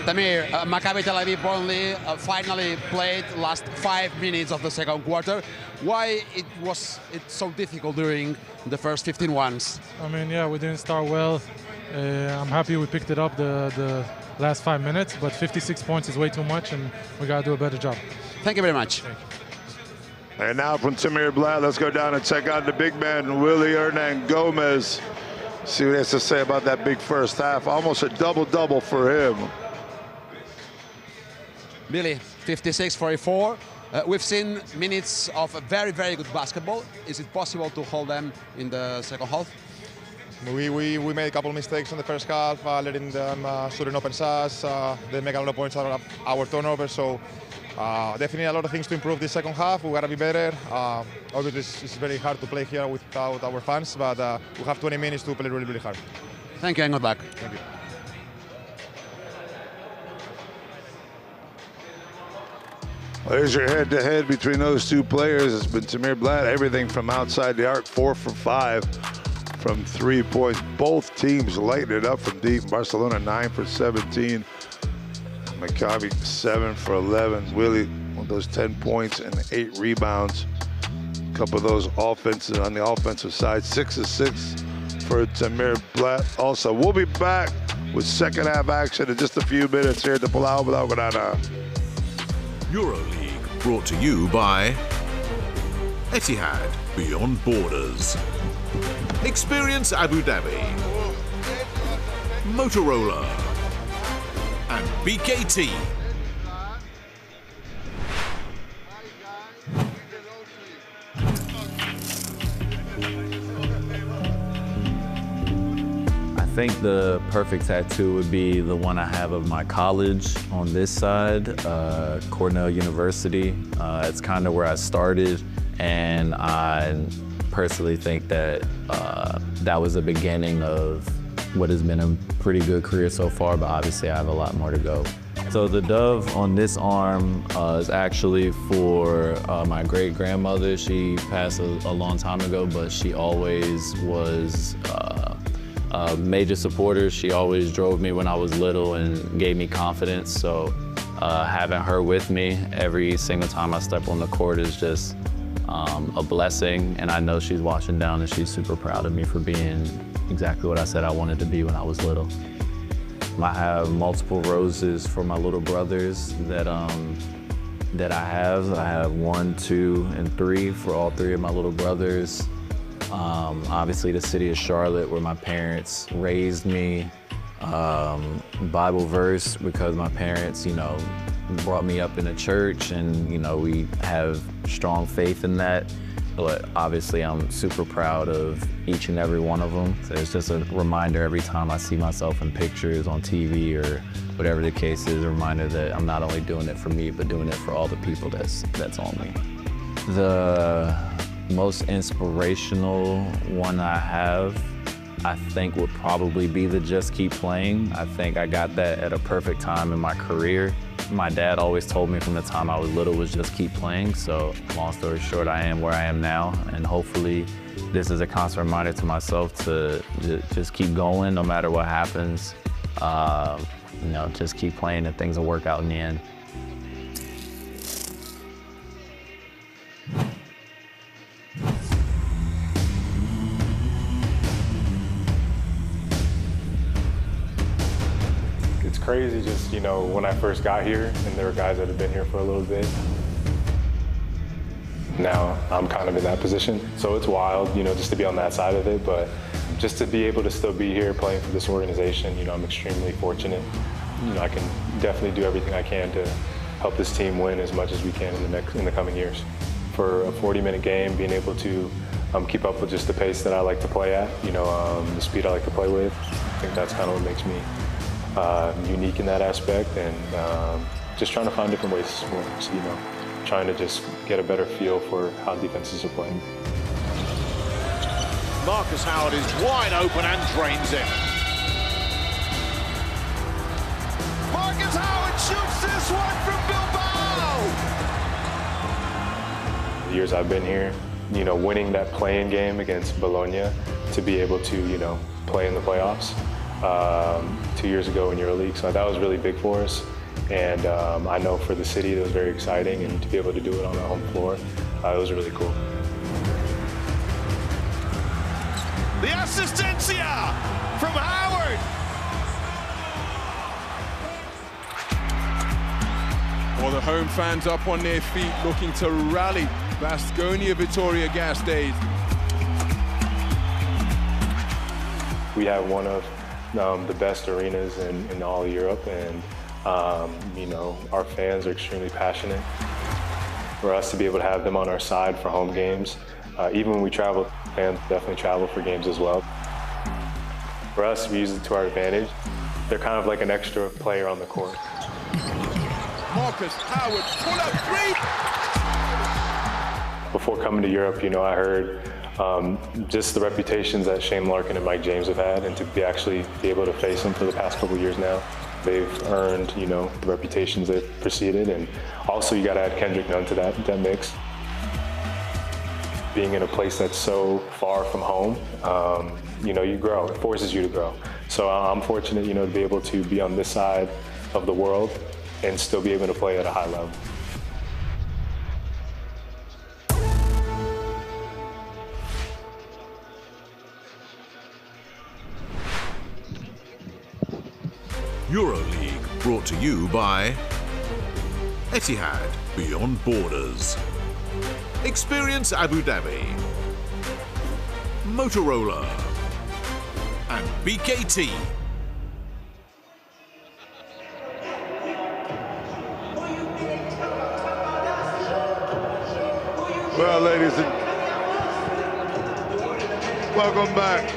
Tamir, Maccabi Tel Aviv only finally played last 5 minutes of the second quarter. Why it's so difficult during the first 15 ones? I mean, yeah, we didn't start well. I'm happy we picked it up the last 5 minutes, but 56 points is way too much, and we got to do a better job. Thank you very much. And now from Tamir Blatt, let's go down and check out the big man, Willie Hernan Gomez. See what he has to say about that big first half. Almost a double-double for him. Billy, 56-44. We've seen minutes of a very, very good basketball. Is it possible to hold them in the second half? We made a couple of mistakes in the first half, letting them shoot an open shots. They make a lot of points out of our turnovers. So definitely a lot of things to improve this second half. We gotta be better. Obviously, it's very hard to play here without our fans, but we have 20 minutes to play really, really hard. Thank you, and good luck. Thank you. Well, here's your head-to-head between those two players. It's been Tamir Blatt, everything from outside the arc, 4 for 5 from 3 points. Both teams lighting it up from deep. Barcelona 9 for 17. Maccabi 7 for 11. Willie, one of those 10 points and 8 rebounds. A couple of those offensive on the offensive side. 6 of 6 for Tamir Blatt. Also, we'll be back with second half action in just a few minutes here at the Palau Blaugrana. EuroLeague brought to you by Etihad Beyond Borders. Experience Abu Dhabi. Motorola. And BKT. I think the perfect tattoo would be the one I have of my college on this side, Cornell University. It's kind of where I started, and I personally think that that was the beginning of what has been a pretty good career so far, but obviously I have a lot more to go. So the dove on this arm is actually for my great-grandmother. She passed a long time ago, but she always was a major supporter. She always drove me when I was little and gave me confidence. So having her with me every single time I step on the court is just a blessing. And I know she's watching down and she's super proud of me for being exactly what I said I wanted to be when I was little. I have multiple roses for my little brothers that I have. I have 1, 2, and 3 for all 3 of my little brothers. Obviously the city of Charlotte, where my parents raised me. Bible verse, because my parents, you know, brought me up in a church, and you know, we have strong faith in that. But obviously I'm super proud of each and every one of them. So it's just a reminder every time I see myself in pictures on TV or whatever the case is, a reminder that I'm not only doing it for me, but doing it for all the people that's on me. The most inspirational one I have, I think, would probably be the just keep playing. I think I got that at a perfect time in my career. My dad always told me from the time I was little was just keep playing. So long story short, I am where I am now. And hopefully this is a constant reminder to myself to just keep going no matter what happens. You know, just keep playing and things will work out in the end. Crazy, just, you know, when I first got here, and there were guys that have been here for a little bit. Now I'm kind of in that position, so it's wild, you know, just to be on that side of it, but just to be able to still be here playing for this organization, you know, I'm extremely fortunate. You know, I can definitely do everything I can to help this team win as much as we can in the coming years. For a 40-minute game, being able to keep up with just the pace that I like to play at, you know, the speed I like to play with, I think that's kind of what makes me unique in that aspect, and just trying to find different ways to score. So, you know, trying to just get a better feel for how defenses are playing. Marcus Howard is wide open and drains it. Marcus Howard shoots this one from Bilbao! The years I've been here, you know, winning that play-in game against Bologna to be able to, you know, play in the playoffs 2 years ago in EuroLeague, so that was really big for us. And I know for the city it was very exciting, and to be able to do it on our home floor, it was really cool. The assistencia from Howard. Well, the home fans up on their feet looking to rally Baskonia Vitoria Gasteiz. We have one of the best arenas in all Europe, and you know, our fans are extremely passionate. For us to be able to have them on our side for home games, even when we travel, fans definitely travel for games as well. For us, we use it to our advantage. They're kind of like an extra player on the court. Marcus Howard, pull up three! Before coming to Europe, you know, I heard just the reputations that Shane Larkin and Mike James have had, and to actually be able to face them for the past couple of years now. They've earned, you know, the reputations they've preceded, and also you got to add Kendrick Nunn to that mix. Being in a place that's so far from home, you know, you grow. It forces you to grow. So I'm fortunate, you know, to be able to be on this side of the world and still be able to play at a high level. EuroLeague brought to you by Etihad Beyond Borders. Experience Abu Dhabi. Motorola. And BKT. Well, ladies and welcome back.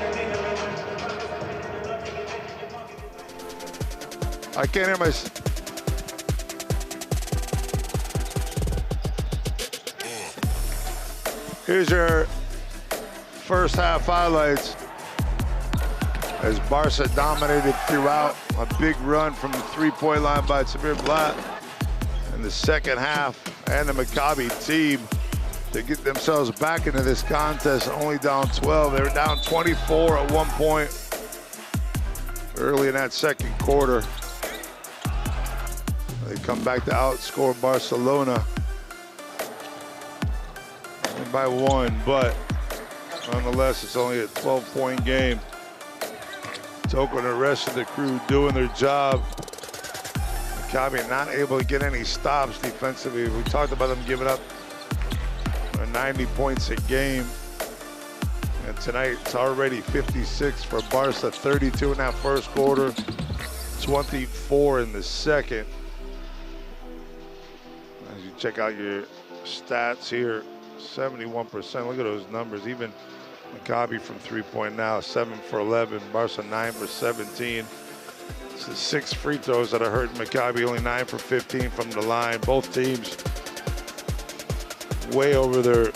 I can't hear myself. Here's your first half highlights as Barca dominated throughout. A big run from the three-point line by Samir Blatt in the second half, and the Maccabi team to get themselves back into this contest, only down 12. They were down 24 at one point early in that second quarter. They come back to outscore Barcelona by one, but nonetheless, it's only a 12-point game. Toko and the rest of the crew doing their job. Maccabi not able to get any stops defensively. We talked about them giving up 90 points a game. And tonight, it's already 56 for Barca, 32 in that first quarter, 24 in the second. As you check out your stats here, 71%, look at those numbers. Even Maccabi from three-point now, 7 for 11, Barca 9 for 17. It's the 6 free throws that are hurting Maccabi, only 9 for 15 from the line. Both teams way over their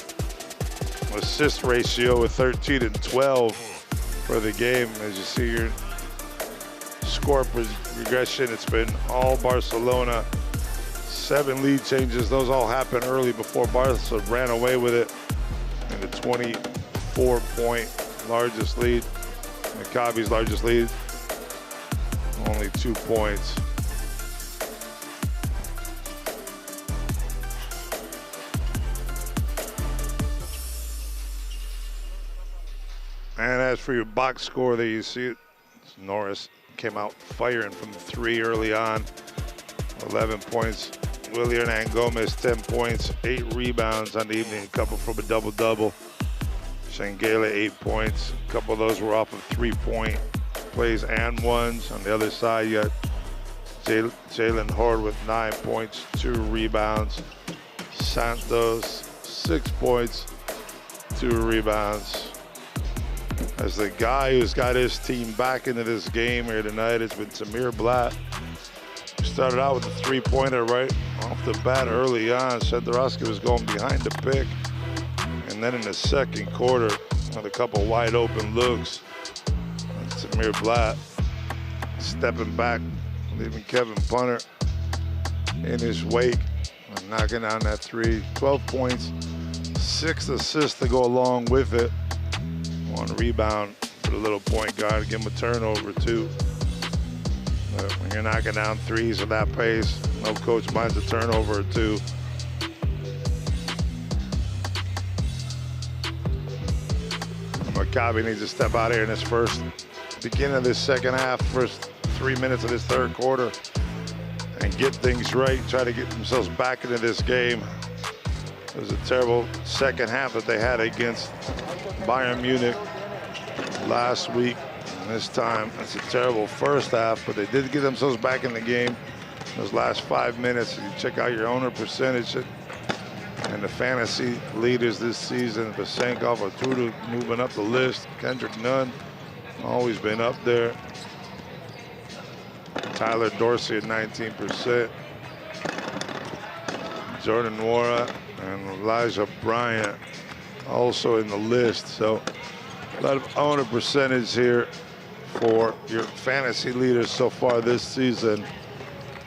assist ratio with 13 and 12 for the game. As you see your score progression, it's been all Barcelona. 7 lead changes, those all happened early before Barca ran away with it. And the 24-point largest lead, Maccabi's largest lead, only 2 points. And as for your box score there, you see it. Norris came out firing from 3 early on. 11 points. Willie Hernan Gomez, 10 points, 8 rebounds on the evening, a couple from a double-double. Shangela, 8 points. A couple of those were off of 3-point plays and ones. On the other side, you got Jalen Horde with 9 points, 2 rebounds. Santos, 6 points, 2 rebounds. As the guy who's got his team back into this game here tonight has been Samir Blatt. Started out with a 3-pointer right off the bat early on. Shedorowski was going behind the pick. And then in the second quarter, with a couple wide open looks, and Samir Blatt stepping back, leaving Kevin Punter in his wake, and knocking down that 3. 12 points, 6 assists to go along with it. 1 rebound for the little point guard, give him a turnover too. But when you're knocking down 3s at that pace, no coach minds a turnover or 2. Maccabi needs to step out here in this beginning of this second half, first 3 minutes of this third quarter, and get things right, try to get themselves back into this game. It was a terrible second half that they had against Bayern Munich last week. And this time, it's a terrible first half, but they did get themselves back in the game those last 5 minutes. You check out your owner percentage and the fantasy leaders this season. Besenkov, Arturo moving up the list. Kendrick Nunn, always been up there. Tyler Dorsey at 19%. Jordan Nwora and Elijah Bryant also in the list. So a lot of owner percentage here for your fantasy leaders so far this season.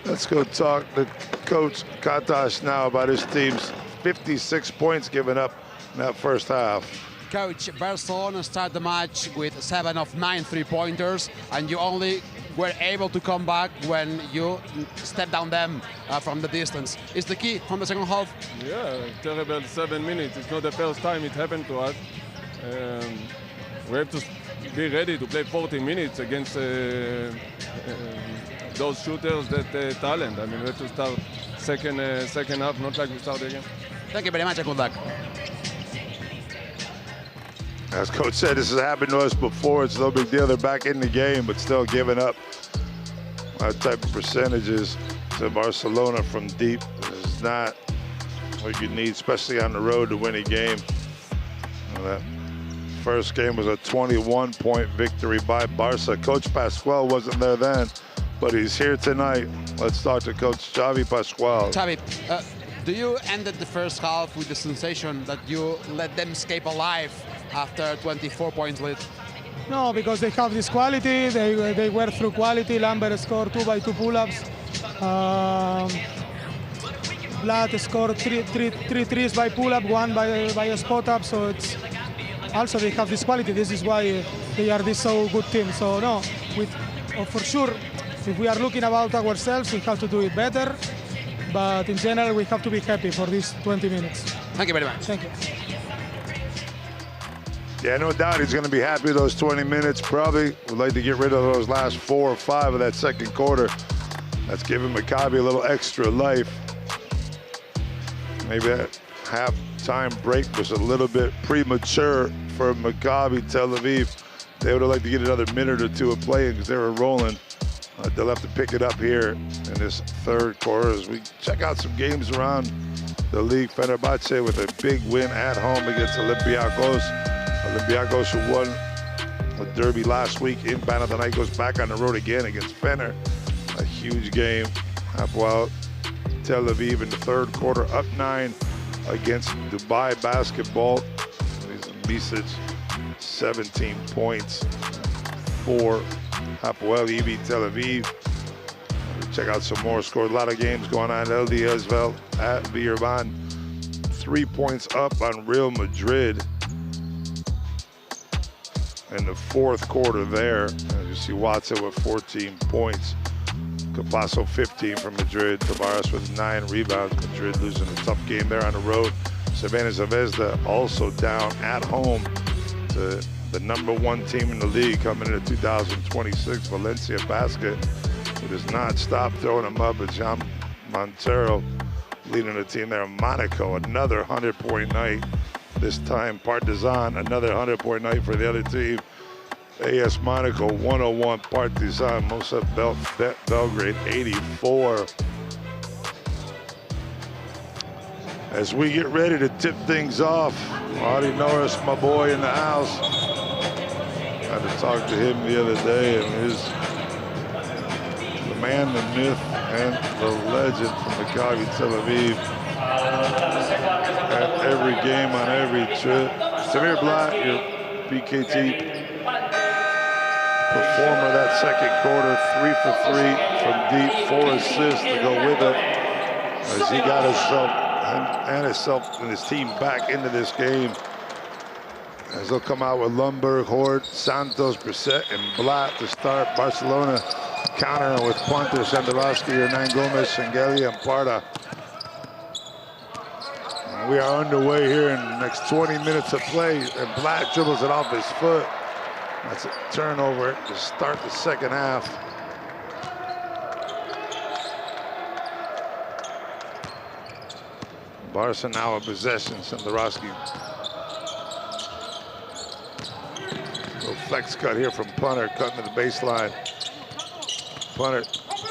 Let's go talk to Coach Katash now about his team's 56 points given up in that first half. Coach, Barcelona started the match with 7 of 9 3-pointers, and you only were able to come back when you stepped down them from the distance. Is the key from the second half? Yeah, terrible 7 minutes. It's not the first time it happened to us. We have to be ready to play 40 minutes against those shooters, that talent. I mean, we have to start second half, not like we started again. Thank you very much and good luck. As Coach said, this has happened to us before. It's no big deal. They're back in the game, but still giving up that type of percentages to Barcelona from deep. This is not what you need, especially on the road to win a game. That first game was a 21-point victory by Barca. Coach Pascual wasn't there then, but he's here tonight. Let's talk to Coach Xavi Pascual. Xavi, do you ended the first half with the sensation that you let them escape alive after 24 points lead? No, because they have this quality. They were through quality. Lambert scored 2 by 2 pull-ups. Blatt scored three threes by pull-up, 1 by a spot-up. So it's also they have this quality. This is why they are this so good team. So no, for sure, if we are looking about ourselves, we have to do it better. But in general, we have to be happy for these 20 minutes. Thank you very much. Thank you. Yeah, no doubt he's going to be happy those 20 minutes. Probably would like to get rid of those last 4 or 5 of that second quarter. That's giving Maccabi a little extra life. Maybe that half-time break was a little bit premature for Maccabi Tel Aviv. They would have liked to get another minute or 2 of playing because they were rolling. They'll have to pick it up here in this third quarter as we check out some games around the league. Fenerbahce with a big win at home against Olympiacos. Olympiacos, who won a derby last week in Panathinaikos, back on the road again against Fener. A huge game. Hapoel Tel Aviv in the third quarter, up 9 against Dubai Basketball. Misic, 17 points for Hapoel Tel Aviv. Check out some more scores. A lot of games going on. LD Esvel at Vierban, 3 points up on Real Madrid in the fourth quarter there. As you see, Watson with 14 points. Capasso 15 from Madrid. Tavares with 9 rebounds. Madrid losing a tough game there on the road. Savannah Zvezda also down at home to the #1 team in the league coming into 2026, Valencia Basket, who does not stop throwing them up. But Jean Montero leading the team there. Monaco, another 100-point night. This time Partizan, another 100-point night for the other team. AS Monaco, 101. Partizan, Moshe Belgrade, 84. As we get ready to tip things off, Audie Norris, my boy in the house. I had to talk to him the other day, and the man, the myth, and the legend from Maccabi Tel Aviv. At every game, on every trip. Samir Blatt, your BKT performer that second quarter, 3 for 3 from deep, 4 assists to go with it. As he got himself and his team back into this game. As they'll come out with Lundberg, Hort, Santos, Brissett, and Blatt to start. Barcelona countering with Punter, Sandorowski, Hernan Gomez, Shengelia, and Parda. And we are underway here in the next 20 minutes of play, and Blatt dribbles it off his foot. That's a turnover to start the second half. Barca now in possession. Sandorowski. Little flex cut here from Punter, cutting to the baseline. Punter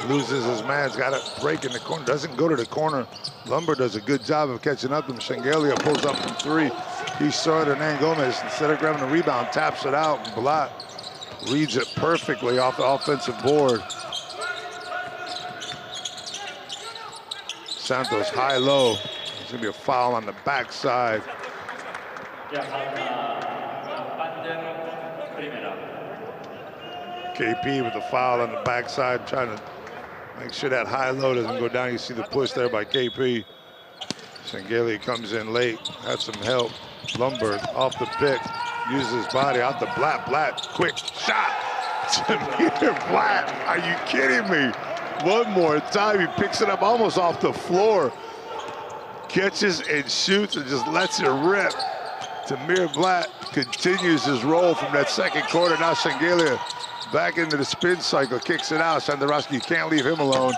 loses his man. He's got a break in the corner. Doesn't go to the corner. Lumber does a good job of catching up to him. Shengelia pulls up from 3. He saw it, and Hernan Gomez, instead of grabbing the rebound, taps it out. And Blatt reads it perfectly off the offensive board. Santos high-low. There's going to be a foul on the backside. KP with the foul on the backside, trying to make sure that high-low doesn't go down. You see the push there by KP. Shengelia comes in late, had some help. Lundberg off the pick, uses his body out the Blatt. Blatt, quick shot. Samir Blatt, are you kidding me? One more time, he picks it up almost off the floor. Catches and shoots and just lets it rip. Samir Blatt continues his roll from that second quarter. Now Shengelia back into the spin cycle, kicks it out. Sandorowski, you can't leave him alone.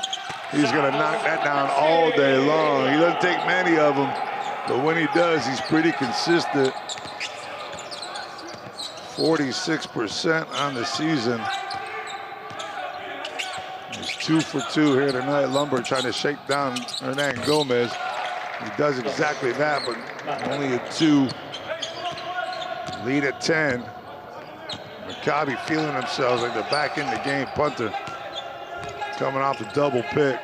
He's gonna knock that down all day long. He doesn't take many of them, but when he does, he's pretty consistent. 46% on the season. He's 2 for 2 here tonight. Lumber trying to shake down Hernan Gomez. He does exactly that, but only a 2. Lead at 10. Maccabi feeling themselves like they're back in the game. Punter coming off the double pick.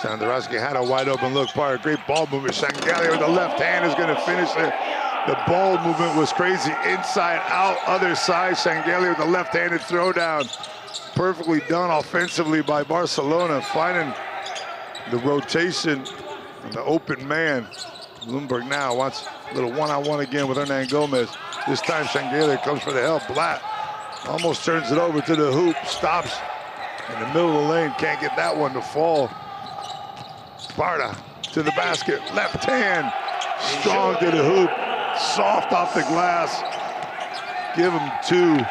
Sandarowski had a wide open look, part of great ball movement. Shangalia with the left hand is going to finish it. The ball movement was crazy. Inside, out, other side. Shangalia with the left-handed throwdown. Perfectly done offensively by Barcelona, finding the rotation and the open man. Lundberg now wants a little one-on-one again with Hernan Gomez. This time Shangalia comes for the help. Blatt almost turns it over to the hoop, stops in the middle of the lane, can't get that one to fall. Sparta to the basket, left hand, strong to the hoop, soft off the glass. Give him 2.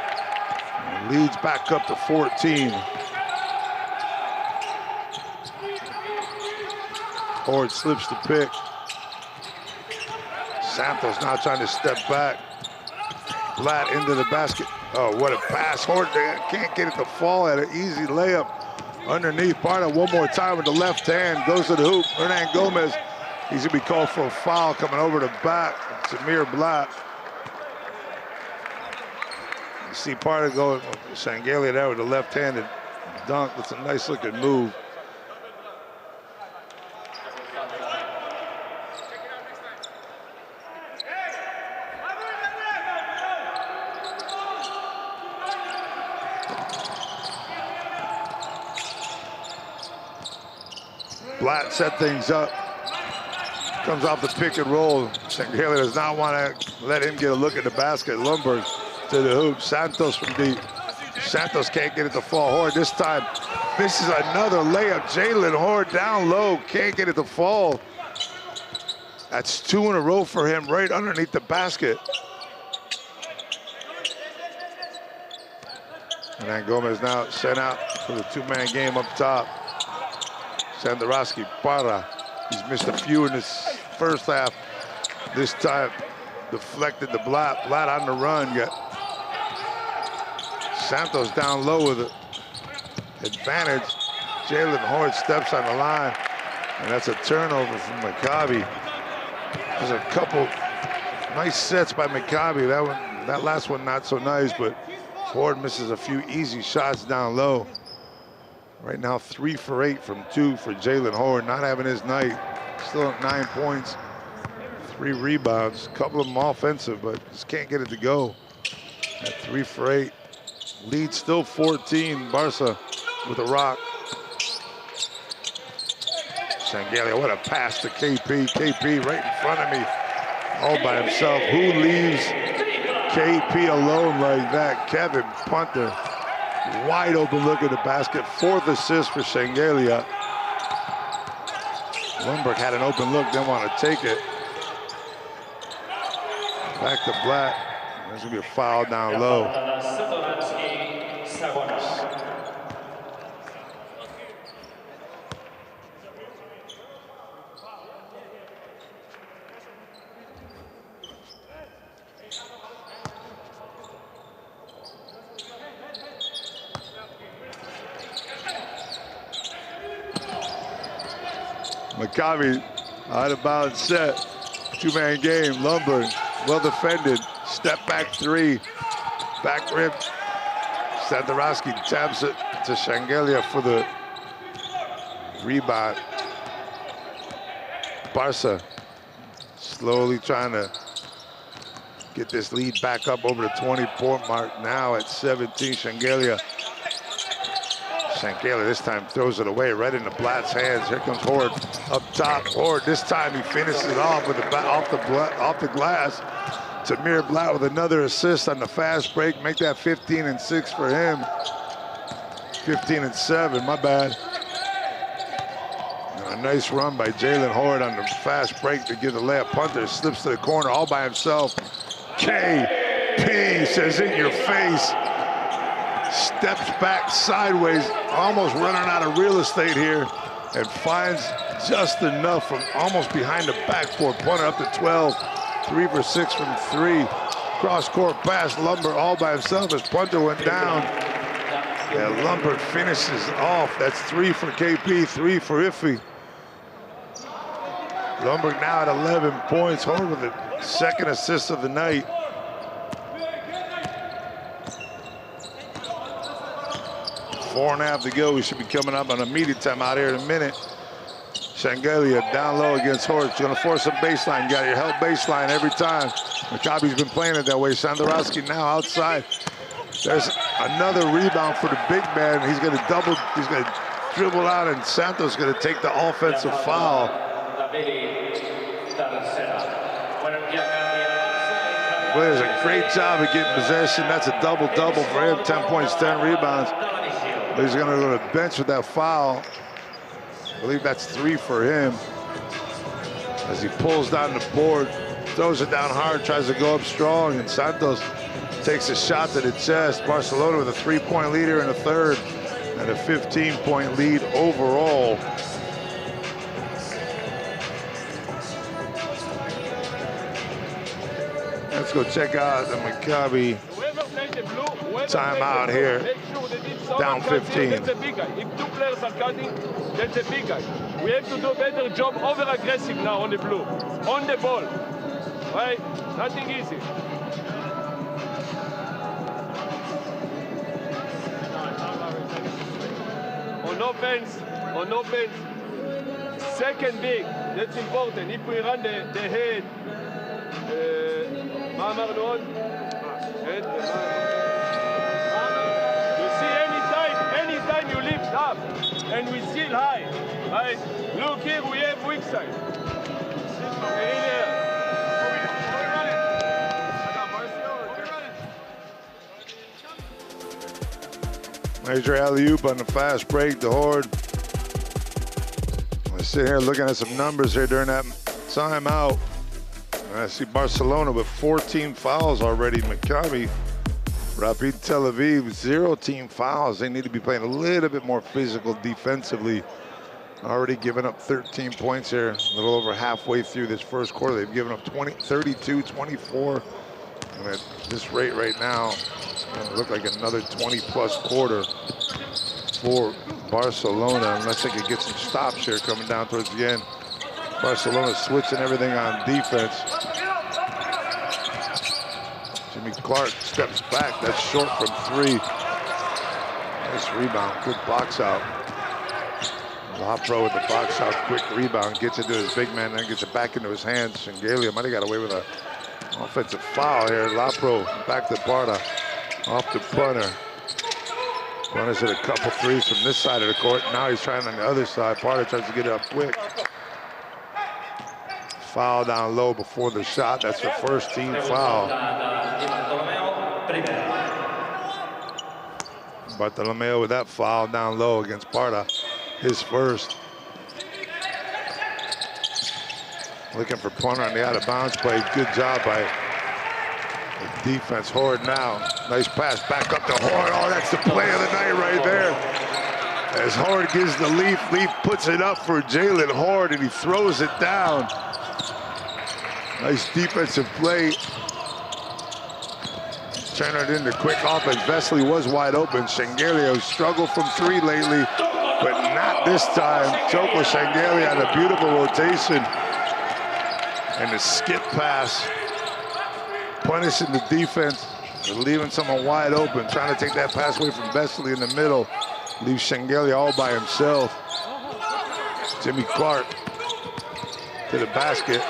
And leads back up to 14. Horde slips the pick. Santos now trying to step back. Blatt into the basket. Oh, what a pass. Horde can't get it to fall at an easy layup. Underneath, Barta one more time with the left hand. Goes to the hoop. Hernan Gomez, he's going to be called for a foul coming over the back. Samir Blatt. You see Barta going, Shangalia there with the left-handed dunk. That's a nice looking move. Blatt set things up. Comes off the pick and roll. Shangalia does not want to let him get a look at the basket. Lundberg to the hoop. Santos from deep. Santos can't get it to fall. Horde this time misses another layup. Jalen Horde down low, can't get it to fall. That's 2 in a row for him right underneath the basket. And then Gomez now sent out for the 2-man game up top. Sandarowski, Parra, he's missed a few in this first half. This time deflected the Blatt. Blatt on the run. Got Santos down low with an advantage. Jalen Horde steps on the line, and that's a turnover from Maccabi. There's a couple nice sets by Maccabi. That last one not so nice, but Horde misses a few easy shots down low. Right now, 3 for 8 from 2 for Jalen Horde, not having his night. Still at 9 points, 3 rebounds, a couple of them offensive, but just can't get it to go. At 3 for 8, lead still 14. Barca with a rock. Shangalia, what a pass to KP. KP right in front of me, all by himself. Who leaves KP alone like that? Kevin Punter. Wide open look at the basket. 4th assist for Shangalia. Lundberg had an open look, didn't want to take it. Back to Blatt. There's going to be a foul down low. Maccabi out of bounds set. 2-man game. Lundberg well defended. Step back 3. Back rim. Sandarowski taps it to Shangalia for the rebound. Barca slowly trying to get this lead back up over the 20-point mark. Now at 17, Shangalia this time throws it away right into Blatt's hands. Here comes Horde up top. Horde this time he finishes it off with off the glass. Tamir Blatt with another assist on the fast break. Make that 15 and 6 for him. 15 and 7, my bad. And a nice run by Jalen Horde on the fast break to give the layup. Punter slips to the corner all by himself. KP says in your face. Steps back sideways, almost running out of real estate here, and finds just enough from almost behind the backboard. Punter up to 12, 3 for 6 from 3. Cross-court pass, Lundberg all by himself as Punter went down. And Lundberg finishes off. That's 3 for KP, 3 for Iffy. Lundberg now at 11 points. Horde with the 2nd assist of the night. 4.5 to go. We should be coming up on a media time out here in a minute. Shengelia down low against Hort. She's going to force a baseline. You got your help baseline every time. Maccabi's been playing it that way. Sandorowski now outside. There's another rebound for the big man. He's going to dribble out, and Santos going to take the offensive foul. Well, does a great job of getting possession. That's a double-double for him, 10 points, 10 rebounds. But he's going to go to the bench with that foul. I believe that's 3 for him. As he pulls down the board, throws it down hard, tries to go up strong, and Santos takes a shot to the chest. Barcelona with a 3-point leader in the third and a 15-point lead overall. Let's go check out the Maccabi timeout here. Down 15. That's a big guy. If 2 players are cutting, that's a big guy. We have to do a better job, over-aggressive now on the blue. On the ball. Right? Nothing easy. On offense, second big, that's important. If we run the head, מה אמרנו עוד? You see, anytime you lift up and we still high, right? Look here, we have weak side. Major alley-oop on the fast break, the Horde. I sit here looking at some numbers here during that timeout. I see Barcelona with 14 fouls already. Maccabi Tel Aviv, 0 team fouls. They need to be playing a little bit more physical defensively. Already given up 13 points here, a little over halfway through this first quarter. They've given up 32, 24. And at this rate right now, it's going to look like another 20-plus quarter for Barcelona, unless they could get some stops here coming down towards the end. Barcelona switching everything on defense. Jimmy Clark steps back. That's short from 3. Nice rebound. Good box out. Lapro with the box out. Quick rebound. Gets it to his big man, then gets it back into his hands. Shengelia might have got away with an offensive foul here. Lapro back to Parda. Off the punter. Punter's hit a couple threes from this side of the court. Now he's trying on the other side. Parda tries to get it up quick. Foul down low before the shot. That's the first team foul. Bartolomeo with that foul down low against Parda. His first. Looking for punter on the out-of-bounds play. Good job by the defense. Horde now. Nice pass back up to Horde. Oh, that's the play of the night right there. As Horde gives the Leaf. Leaf puts it up for Jalen Horde, and he throws it down. Nice defensive play. Turn it into quick offense. Vesely was wide open. Shengelia struggled from 3 lately, but not this time. Toko Shengelia had a beautiful rotation and a skip pass, punishing the defense and leaving someone wide open. Trying to take that pass away from Vesely in the middle. Leaves Shengelia all by himself. Jimmy Clark to the basket.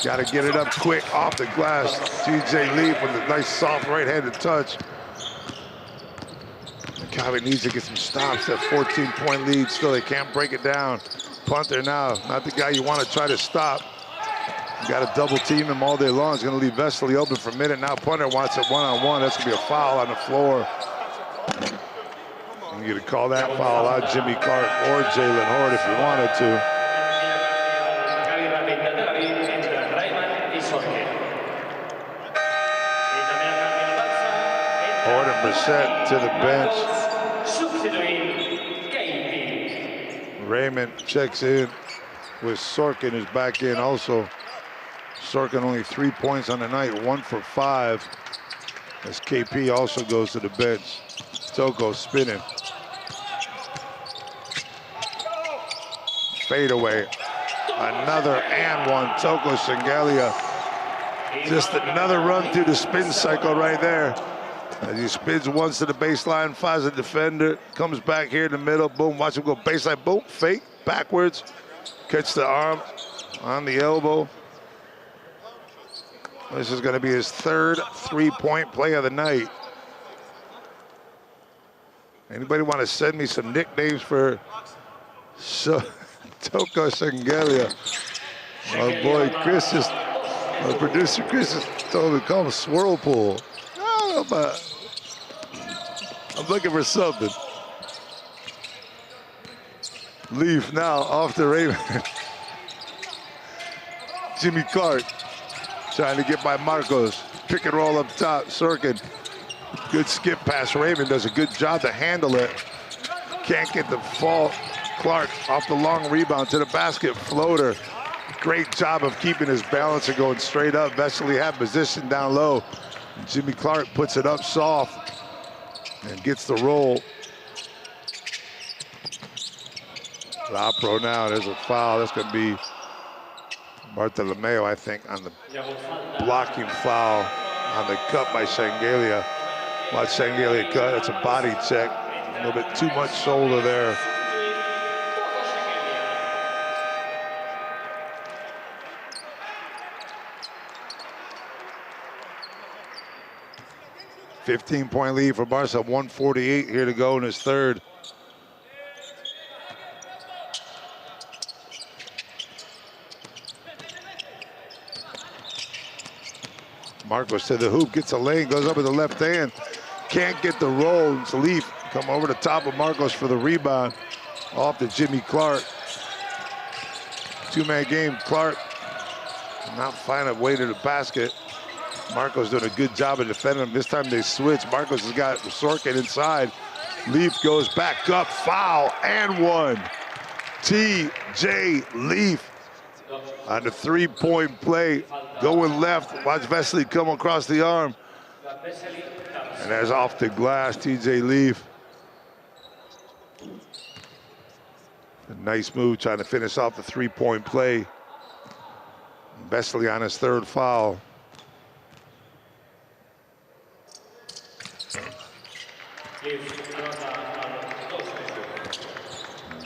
Got to get it up quick off the glass. TJ Leaf with a nice soft right-handed touch. Maccabi needs to get some stops. That 14-point lead still, they can't break it down. Punter now, not the guy you want to try to stop. You got to double team him all day long. It's going to leave Vesely open for a minute. Now Punter wants it one-on-one. That's going to be a foul on the floor. And you're going to call that foul out Jimmy Clark or Jalen Horde if you wanted to. Horde and Brissett to the bench. Raymond checks in with Sorkin, who's back in also. Sorkin only 3 points on the night, 1 for 5. As KP also goes to the bench. Toko spinning. Fade away. Another and one. Toko Shengelia. Just another run through the spin cycle right there. As he spins once to the baseline, finds a defender, comes back here in the middle, boom, watch him go baseline, boom, fake, backwards, catch the arm on the elbow. This is going to be his third three-point play of the night. Anybody want to send me some nicknames for Toko Shengelia? My boy Chris just, my producer Chris just told me to call him Swirlpool. I don't know about, I'm looking for something. Leaf now off the Raven. Jimmy Clark trying to get by Marcos. Pick and roll up top, Sorkin. Good skip pass. Raven does a good job to handle it. Can't get the fall. Clark off the long rebound to the basket. Floater. Great job of keeping his balance and going straight up. Vesely had position down low. Jimmy Clark puts it up soft and gets the roll. Lapro now, there's a foul. That's going to be Bartolomeo, I think, on the blocking foul on the cut by Shengelia. Watch Shengelia cut. That's a body check. A little bit too much shoulder there. $15-point lead for Barca. 1:48 here to go in his third. Marcos to the hoop, gets a lane, goes up with the left hand. Can't get the roll. It's Leaf come over the top of Marcos for the rebound. Off to Jimmy Clark. Two-man game. Clark not find a way to the basket. Marcos doing a good job of defending him. This time they switch. Marcos has got Sorkin inside. Leaf goes back up, foul, and one. T.J. Leaf on the three-point play. Going left, watch Vesely come across the arm. And there's off the glass, T.J. Leaf. A nice move trying to finish off the three-point play. Vesely on his third foul.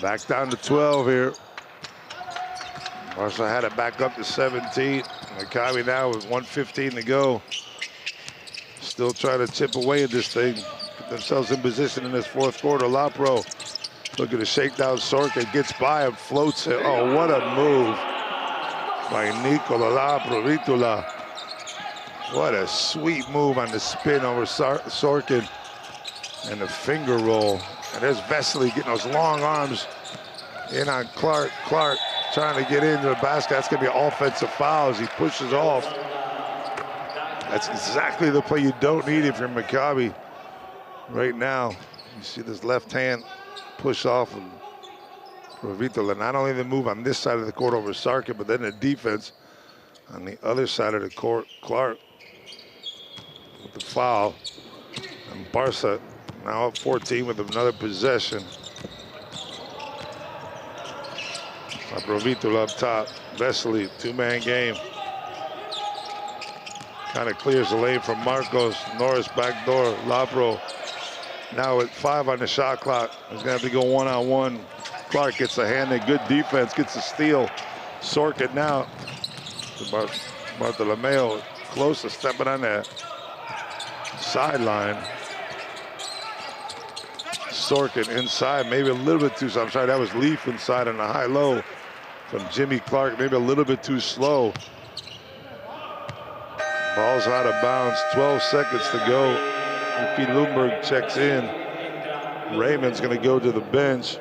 Back down to 12 here. Barca had it back up to 17. Maccabi now with 1:15 to go. Still trying to chip away at this thing. Put themselves in position in this fourth quarter. Lapro looking to shake down Sorkin. Gets by him, floats it. Oh, what a move by Nicola Lapro. What a sweet move on the spin over Sorkin. And the finger roll. And there's Vesely getting those long arms in on Clark. Clark trying to get into the basket. That's going to be an offensive foul as he pushes off. That's exactly the play you don't need if you're Maccabi right now. You see this left hand push off of Rovitola. Not only the move on this side of the court over Sarkin, but then the defense on the other side of the court. Clark with the foul. And Barca now up 14 with another possession. Rovitola up top. Vesely, two-man game. Kind of clears the lane from Marcos. Norris backdoor. Lapro now with 5 on the shot clock. He's gonna have to go one-on-one. Clark gets a hand in. Good defense, gets a steal. Sorkin now to Bartolomeo. Close to stepping on that sideline. Sorkin inside, maybe a little bit too slow. I'm sorry, that was Leaf inside on the high-low from Jimmy Clark, maybe a little bit too slow. Ball's out of bounds, 12 seconds to go. If Lundberg checks in, Raymond's gonna go to the bench.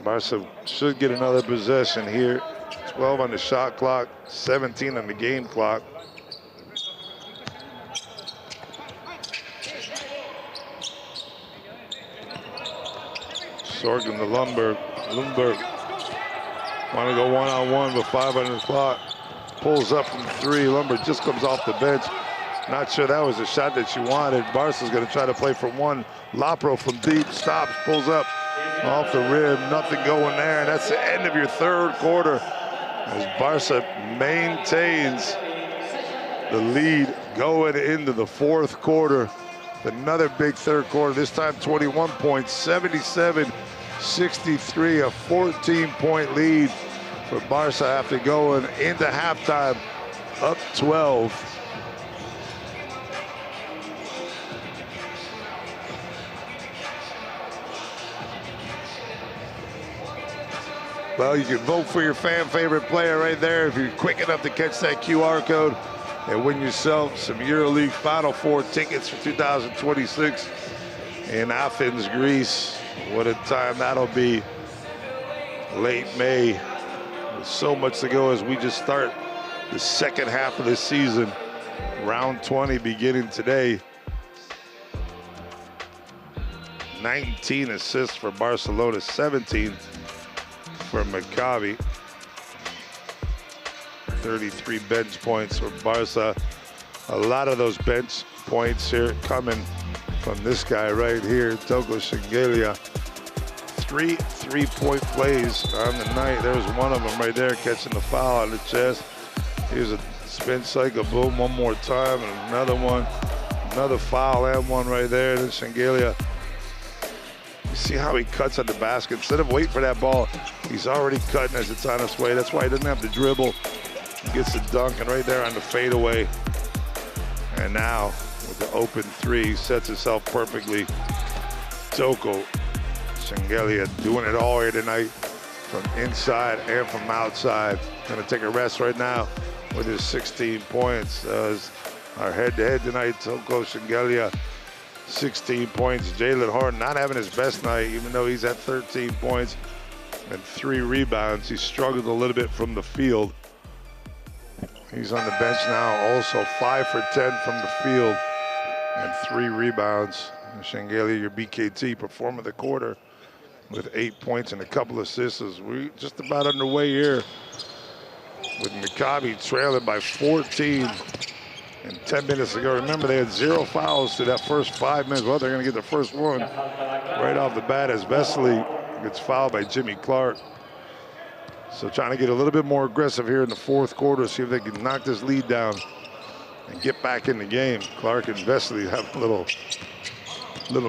Barca should get another possession here. 12 on the shot clock, 17 on the game clock. Sorkin to Lundberg. Lundberg want to go one-on-one with 5 on the clock. Pulls up from 3. Lundberg just comes off the bench. Not sure that was the shot that you wanted. Barca's going to try to play from one. Lapro from deep, stops, pulls up off the rim. Nothing going there. And that's the end of your third quarter as Barca maintains the lead going into the fourth quarter. Another big third quarter, this time 21 points, 77-63, a 14-point lead for Barca after going into halftime up 12. Well, you can vote for your fan favorite player right there if you're quick enough to catch that QR code and win yourself some EuroLeague Final Four tickets for 2026 in Athens, Greece. What a time that'll be. Late May. With so much to go as we just start the second half of the season. Round 20 beginning today. 19 assists for Barcelona, 17 for Maccabi. 33 bench points for Barca. A lot of those bench points here coming from this guy right here, Toko Shengelia. 3 3-point plays on the night. There's one of them right there catching the foul on the chest. Here's a spin cycle, boom, one more time, and another one. Another foul and one right there. Then Shengelia. You see how he cuts on the basket. Instead of waiting for that ball, he's already cutting as it's on its way. That's why he doesn't have to dribble. He gets the dunk, and right there on the fadeaway. And now, with the open three, sets himself perfectly. Toko Shengelia doing it all here tonight from inside and from outside. Gonna take a rest right now with his 16 points. Our head-to-head tonight, Toko Shengelia. 16 points. Jalen Horton not having his best night, even though he's at 13 points and 3 rebounds. He struggled a little bit from the field. He's on the bench now, also 5 for 10 from the field and 3 rebounds. Shengelia, your BKT performer of the quarter with 8 points and a couple assists. We're just about underway here with Maccabi trailing by 14. And 10 minutes ago, remember they had 0 fouls to that first 5 minutes. Well, they're going to get the first one right off the bat as Vesely gets fouled by Jimmy Clark. So trying to get a little bit more aggressive here in the fourth quarter, see if they can knock this lead down and get back in the game. Clark and Vesely have a little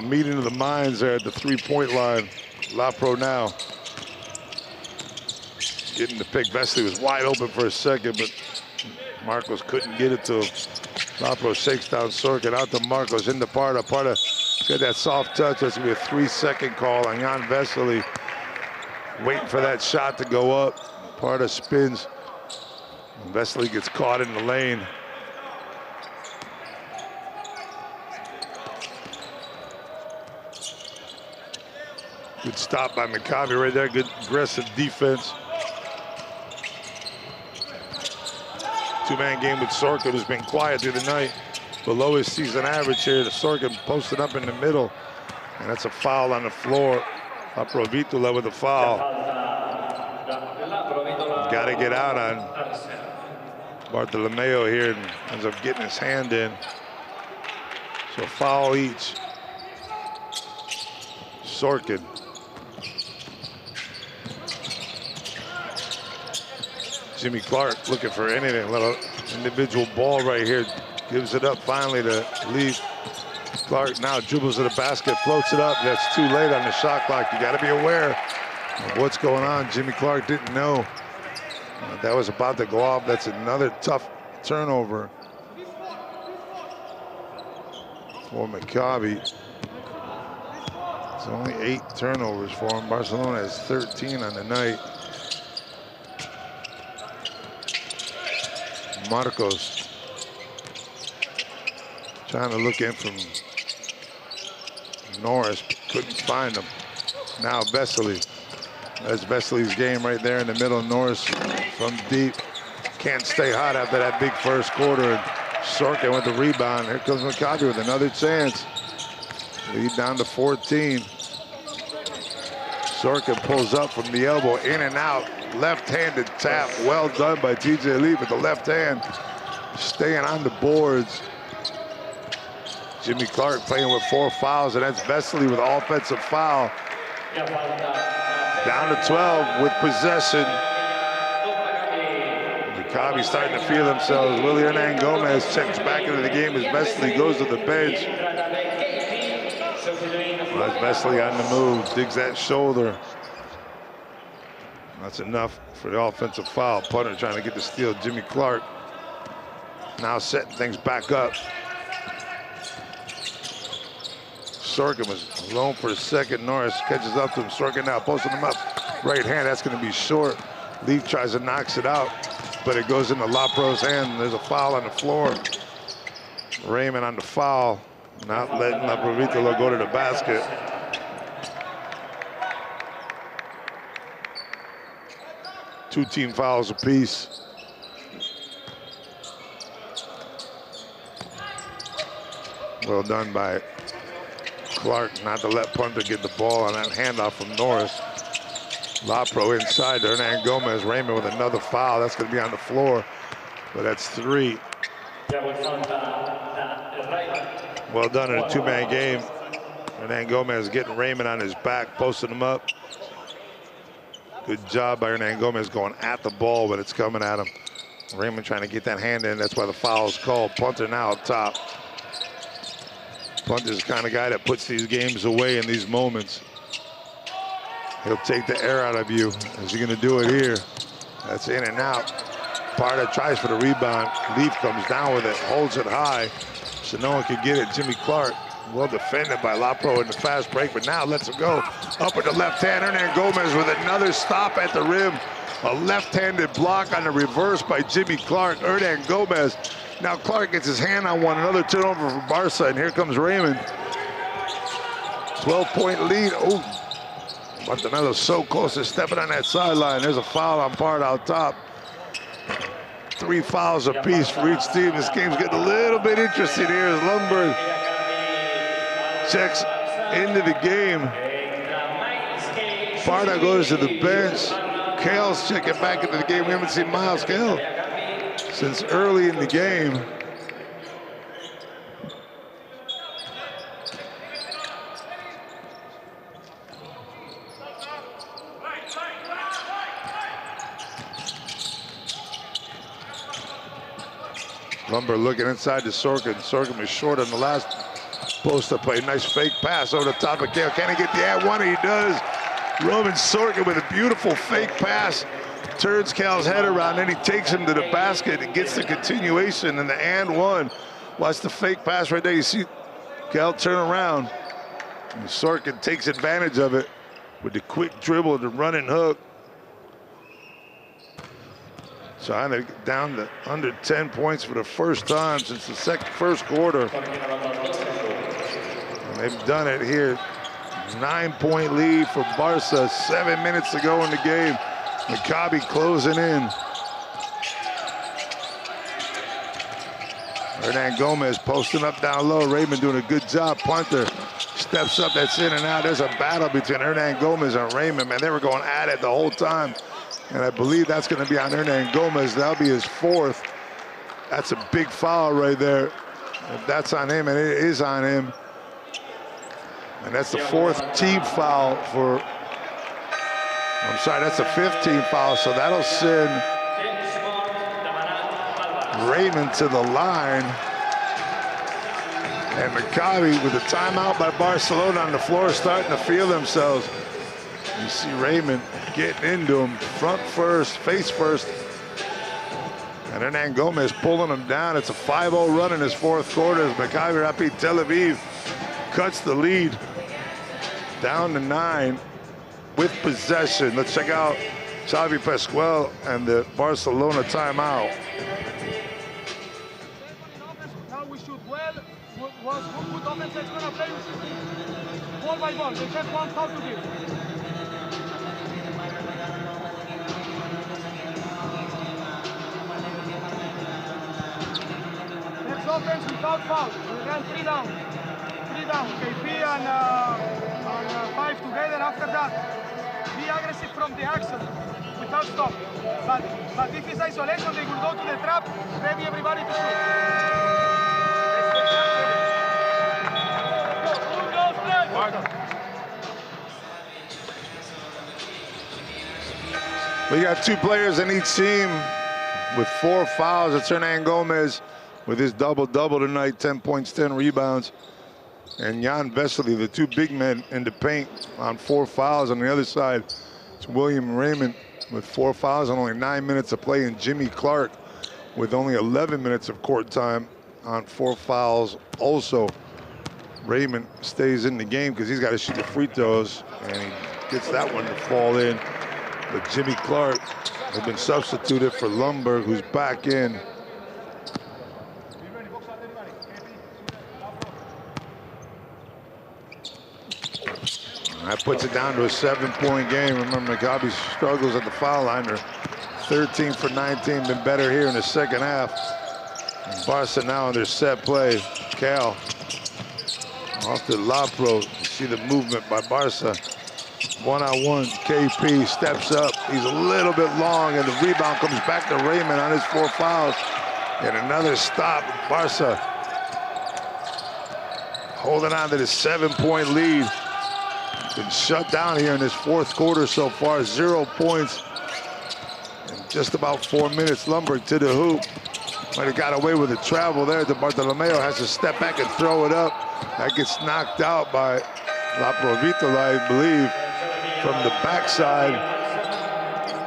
meeting of the minds there at the 3-point line. Lapro now getting the pick. Vesely was wide open for a second, but Marcos couldn't get it to him. Lapro shakes down Sorkin, out to Marcos, into Parda. Parda's got that soft touch. That's going to be a 3-second call on Jan Vesely. Waiting for that shot to go up. Parda spins. And Vesely gets caught in the lane. Good stop by Maccabi right there. Good aggressive defense. Two-man game with Sorkin, who's been quiet through the night. Below his season average here. The Sorkin posted up in the middle. And that's a foul on the floor. Aprovitula with a foul. Got to get out on Bartolomeo here and ends up getting his hand in. So foul each. Sorkin. Jimmy Clark looking for anything. A little individual ball right here. Gives it up finally to Leaf. Clark now dribbles to the basket, floats it up. That's too late on the shot clock. You got to be aware of what's going on. Jimmy Clark didn't know that was about to go off. That's another tough turnover for Maccabi. It's only 8 turnovers for him. Barcelona has 13 on the night. Marcos trying to look in from Norris, couldn't find him. Now Vesely. That's Vesely's game right there in the middle. Norris from deep. Can't stay hot after that big first quarter. And Sorkin with the rebound. Here comes Maccabi with another chance. Lead down to 14. Sorkin pulls up from the elbow, in and out. Left-handed tap. Well done by TJ Lee with the left hand. Staying on the boards. Jimmy Clark playing with 4 fouls, and that's Vesely with offensive foul. Down to 12 with possession. Maccabi starting to feel themselves. Willie Hernan Gomez checks back into the game as Vesely goes to the bench. Wesley on the move, digs that shoulder. That's enough for the offensive foul. Punter trying to get the steal. Jimmy Clark now setting things back up. Sorkin was alone for a second. Norris catches up to him. Sorkin now posting him up. Right hand, that's going to be short. Leaf tries to knock it out, but it goes into Lapro's hand. There's a foul on the floor. Raymond on the foul, not letting Laprovitolo go to the basket. Two team fouls apiece. Well done by Clark not to let Punter get the ball on that handoff from Norris. Lapro inside to Hernan Gomez. Raymond with another foul. That's going to be on the floor, but that's 3. Well done in a two-man game. Hernan Gomez getting Raymond on his back, posting him up. Good job by Hernan Gomez going at the ball, but it's coming at him. Raymond trying to get that hand in. That's why the foul is called. Punter now up top. Punter's the kind of guy that puts these games away in these moments. He'll take the air out of you. Is he going to do it here? That's in and out. Parda tries for the rebound. Leaf comes down with it, holds it high, so no one can get it. Jimmy Clark, well defended by Lapro in the fast break, but now lets him go. Up with the left hand, Hernan Gomez with another stop at the rim. A left-handed block on the reverse by Jimmy Clark. Hernan Gomez. Now Clark gets his hand on one. Another turnover for Barca, and here comes Raymond. 12-point lead. Oh, Montemelo's so close to stepping on that sideline. There's a foul on Parda out top. 3 fouls apiece for each team. This game's getting a little bit interesting here as Lundberg checks into the game. Parda goes to the bench. Kale's checking back into the game. We haven't seen Miles Kale since early in the game. Lumber looking inside to Sorkin. Sorkin was short on the last post-up play. Nice fake pass over the top of Kale. Can he get the and one? He does. Roman Sorkin with a beautiful fake pass. Turns Kale's head around, then he takes him to the basket and gets the continuation and the and one. Watch the fake pass right there. You see Kale turn around. And Sorkin takes advantage of it with the quick dribble and the running hook. Trying to get down to under 10 points for the first time since the first quarter. And they've done it here. 9-point lead for Barca. 7 minutes to go in the game. Maccabi closing in. Hernan Gomez posting up down low. Raymond doing a good job. Punter steps up. That's in and out. There's a battle between Hernan Gomez and Raymond. Man, they were going at it the whole time. And I believe that's going to be on Hernan Gomez. That'll be his 4th. That's a big foul right there. If that's on him, and it is on him. And that's the 4th team foul for, I'm sorry, that's the 5th team foul. So that'll send Raymond to the line. And Maccabi with a timeout by Barcelona on the floor starting to feel themselves. You see Raymond getting into him, front first, face first. And Hernan Gomez pulling him down. It's a 5-0 run in his 4th quarter as Maccabi Tel Aviv cuts the lead down to 9 with possession. Let's check out Xavi Pascual and the Barcelona timeout. Now we shoot well. Was good offense that's gonna play ball by ball. They just want how to give. Next offense without foul. We ran 3 down. 3 down. KP and 5 together. After that, be aggressive from the action without stop. But if it's isolation, they will go to the trap. Ready everybody to shoot. We got 2 players in each team with 4 fouls. It's Hernan Gomez with his double-double tonight, 10 points, 10 rebounds. and Jan Vesely, the two big men in the paint on 4 fouls. On the other side, it's William Raymond with 4 fouls and only 9 minutes of play, and Jimmy Clark with only 11 minutes of court time on 4 fouls also. Raymond stays in the game because he's got to shoot the free throws, and he gets that one to fall in. But Jimmy Clark has been substituted for Lundberg, who's back in. That puts it down to a 7-point game. Remember, Maccabi's struggles at the foul line. They're 13 for 19, been better here in the second half. And Barca now in their set play. Cal off to Lapro. You see the movement by Barca. One-on-one, KP steps up. He's a little bit long, and the rebound comes back to Raymond on his 4 fouls. And another stop. Barca holding on to the 7-point lead. Been shut down here in this 4th quarter so far. 0 points in just about 4 minutes. Lundberg to the hoop. Might have got away with a travel there. Bartolomeo has to step back and throw it up. That gets knocked out by La Provitola, I believe, from the backside.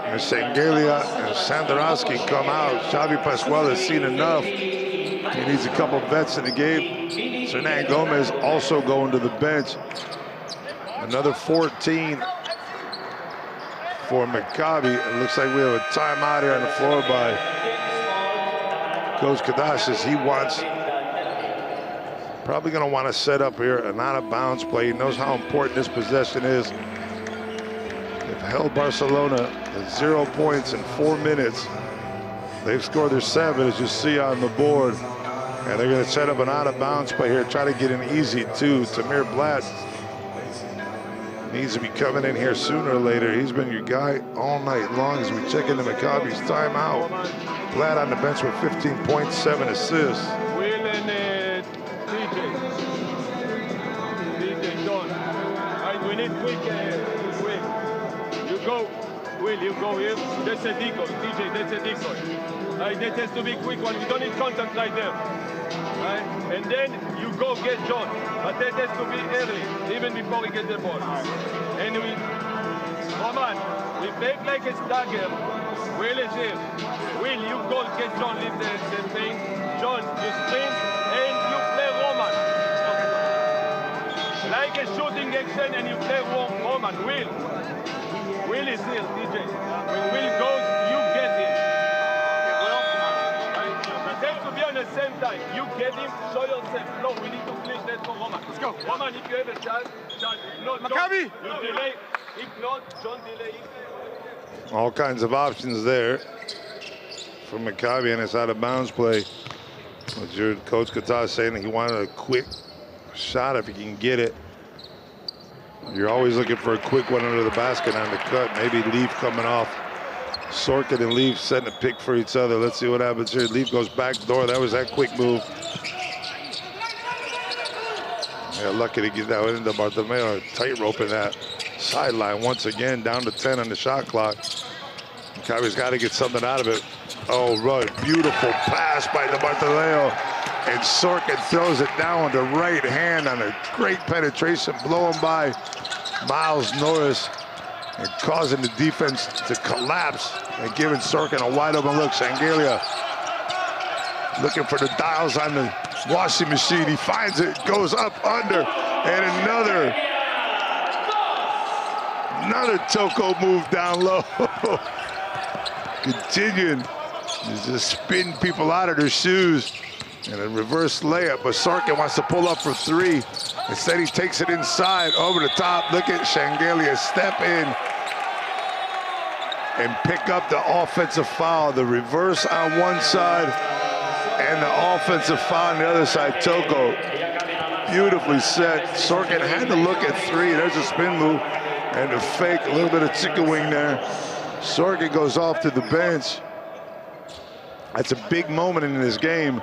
And Sangelia and Sandarowski come out. Xavi Pascual has seen enough. He needs a couple vets in the game. Hernan Gomez also going to the bench. Another 14 for Maccabi. It looks like we have a timeout here on the floor by Coach Kadash, as he wants, probably going to want to set up here an out-of-bounds play. He knows how important this possession is. They've held Barcelona at 0 points in 4 minutes. They've scored their 7, as you see on the board. And they're going to set up an out-of-bounds play here, try to get an easy 2. Tamir Blatt needs to be coming in here sooner or later. He's been your guy all night long as we check into Maccabi's timeout. Blatt on the bench with 15 points, 7 assists. Will and DJ, Don. Right, we need quick. You go, Will, you go here. That's a decoy, DJ, that's a decoy. Right, that has to be quick one. We don't need contact right there. Right? And then you go get John. But that has to be early, even before he gets the ball. And we, Roman, we make like a stagger. Will is here. Will, you go get John, leave the thing. John, you sprint, and you play Roman. Like a shooting action, and you play Roman. Will is here, DJ. When Will goes, you get him. It has to be on the same time. You get him, show yourself. No, we need to finish that for Roman. Let's go. Roman, if you have a chance, if not, Maccabi! John, you delay. If not, John delay. All kinds of options there for Maccabi, and it's out of bounds play. But your coach Qatar saying that he wanted a quick shot if he can get it. You're always looking for a quick one under the basket on the cut. Maybe Leaf coming off. Sorkin and Leaf setting a pick for each other. Let's see what happens here. Leaf goes back door. That was that quick move. Yeah, lucky to get that one into Bartolomeo. Tightrope in that sideline once again, down to 10 on the shot clock. Maccabi's got to get something out of it. Oh, right. Beautiful pass by the Bartolomeo. And Sorkin throws it down with the right hand on a great penetration, blowing by Miles Norris and causing the defense to collapse and giving Sorkin a wide open look. Sangelia looking for the dials on the washing machine. He finds it, goes up under, and another Toko move down low. Continuing to just spin people out of their shoes. And a reverse layup, but Sorkin wants to pull up for 3. Instead, he takes it inside, over the top. Look at Sangelia step in and pick up the offensive foul. The reverse on one side and the offensive foul on the other side. Toko, beautifully set. Sorkin had to look at 3. There's a spin move and a fake, a little bit of chicken wing there. Sorkin goes off to the bench. That's a big moment in this game.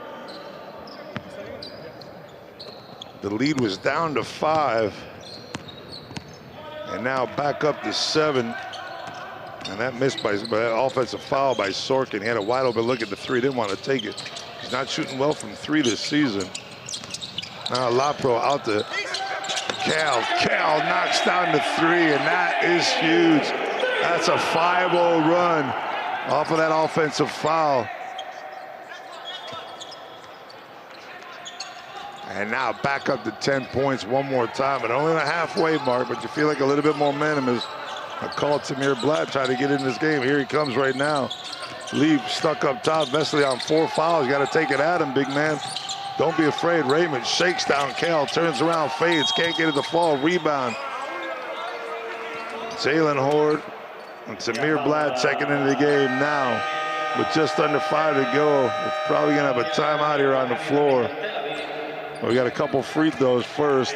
The lead was down to 5, and now back up to 7. And that missed by that offensive foul by Sorkin. He had a wide open look at the 3, didn't want to take it. He's not shooting well from 3 this season. Now Lapro out to Cal. Cal knocks down the 3, and that is huge. That's a 5-0 run off of that offensive foul. And now back up to 10 points one more time, but only the halfway mark, but you feel like a little bit more momentum is a call to Tamir Blatt trying to get in this game. Here he comes right now. Leaf stuck up top. Vesely on 4 fouls. Got to take it at him, big man. Don't be afraid. Raymond shakes down Cal, turns around, fades, can't get it to fall. Rebound. Jalen Horde and Tamir Blatt checking into the game now with just under 5 to go. We're probably going to have a timeout here on the floor. We got a couple free throws first.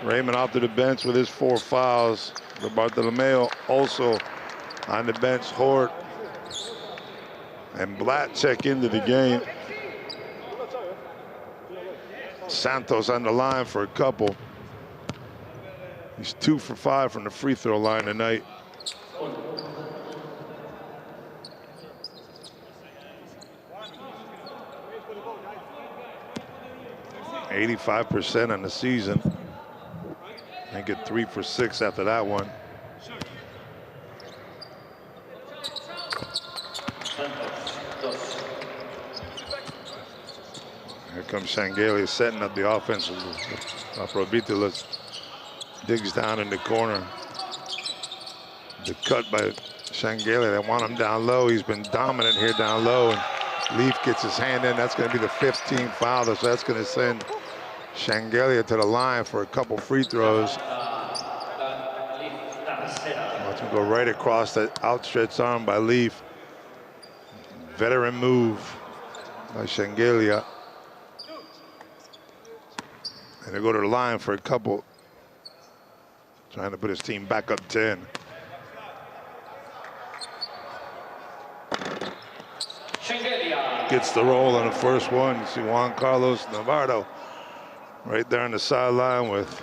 Raymond off to the bench with his 4 fouls. Bartolomeo also on the bench. Horde and Blatt check into the game. Santos on the line for a couple. He's 2 for 5 from the free throw line tonight. %85% on the season. And get 3 for 6 after that one. Here comes Shangalia setting up the offense. Afrodita digs down in the corner. The cut by Shangalia. They want him down low. He's been dominant here down low. And Leaf gets his hand in. That's going to be the 15th foul. So that's going to send Shangalia to the line for a couple free throws. Watch him go right across that outstretched arm by Leaf. Veteran move by Shangalia. And they go to the line for a couple. Trying to put his team back up 10. Gets the roll on the first one. You see Juan Carlos Navarro right there on the sideline with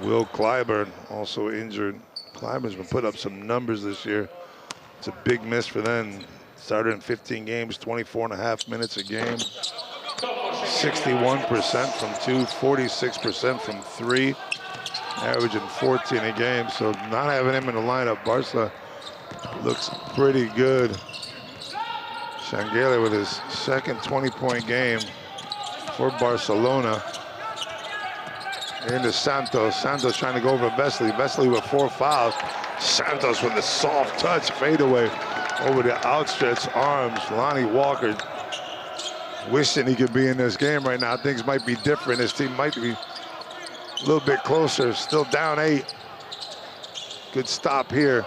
Will Clyburn, also injured. Clyburn's been put up some numbers this year. It's a big miss for them. Started in 15 games, 24.5 minutes a game. 61% from 2, 46% from 3, averaging 14 a game. So not having him in the lineup, Barca looks pretty good. Shangalia with his second 20-point game for Barcelona. Into Santos. Santos trying to go over Vesely. Vesely with 4 fouls. Santos with a soft touch fadeaway over the outstretched arms. Lonnie Walker wishing he could be in this game right now. Things might be different. His team might be a little bit closer. Still down 8. Good stop here.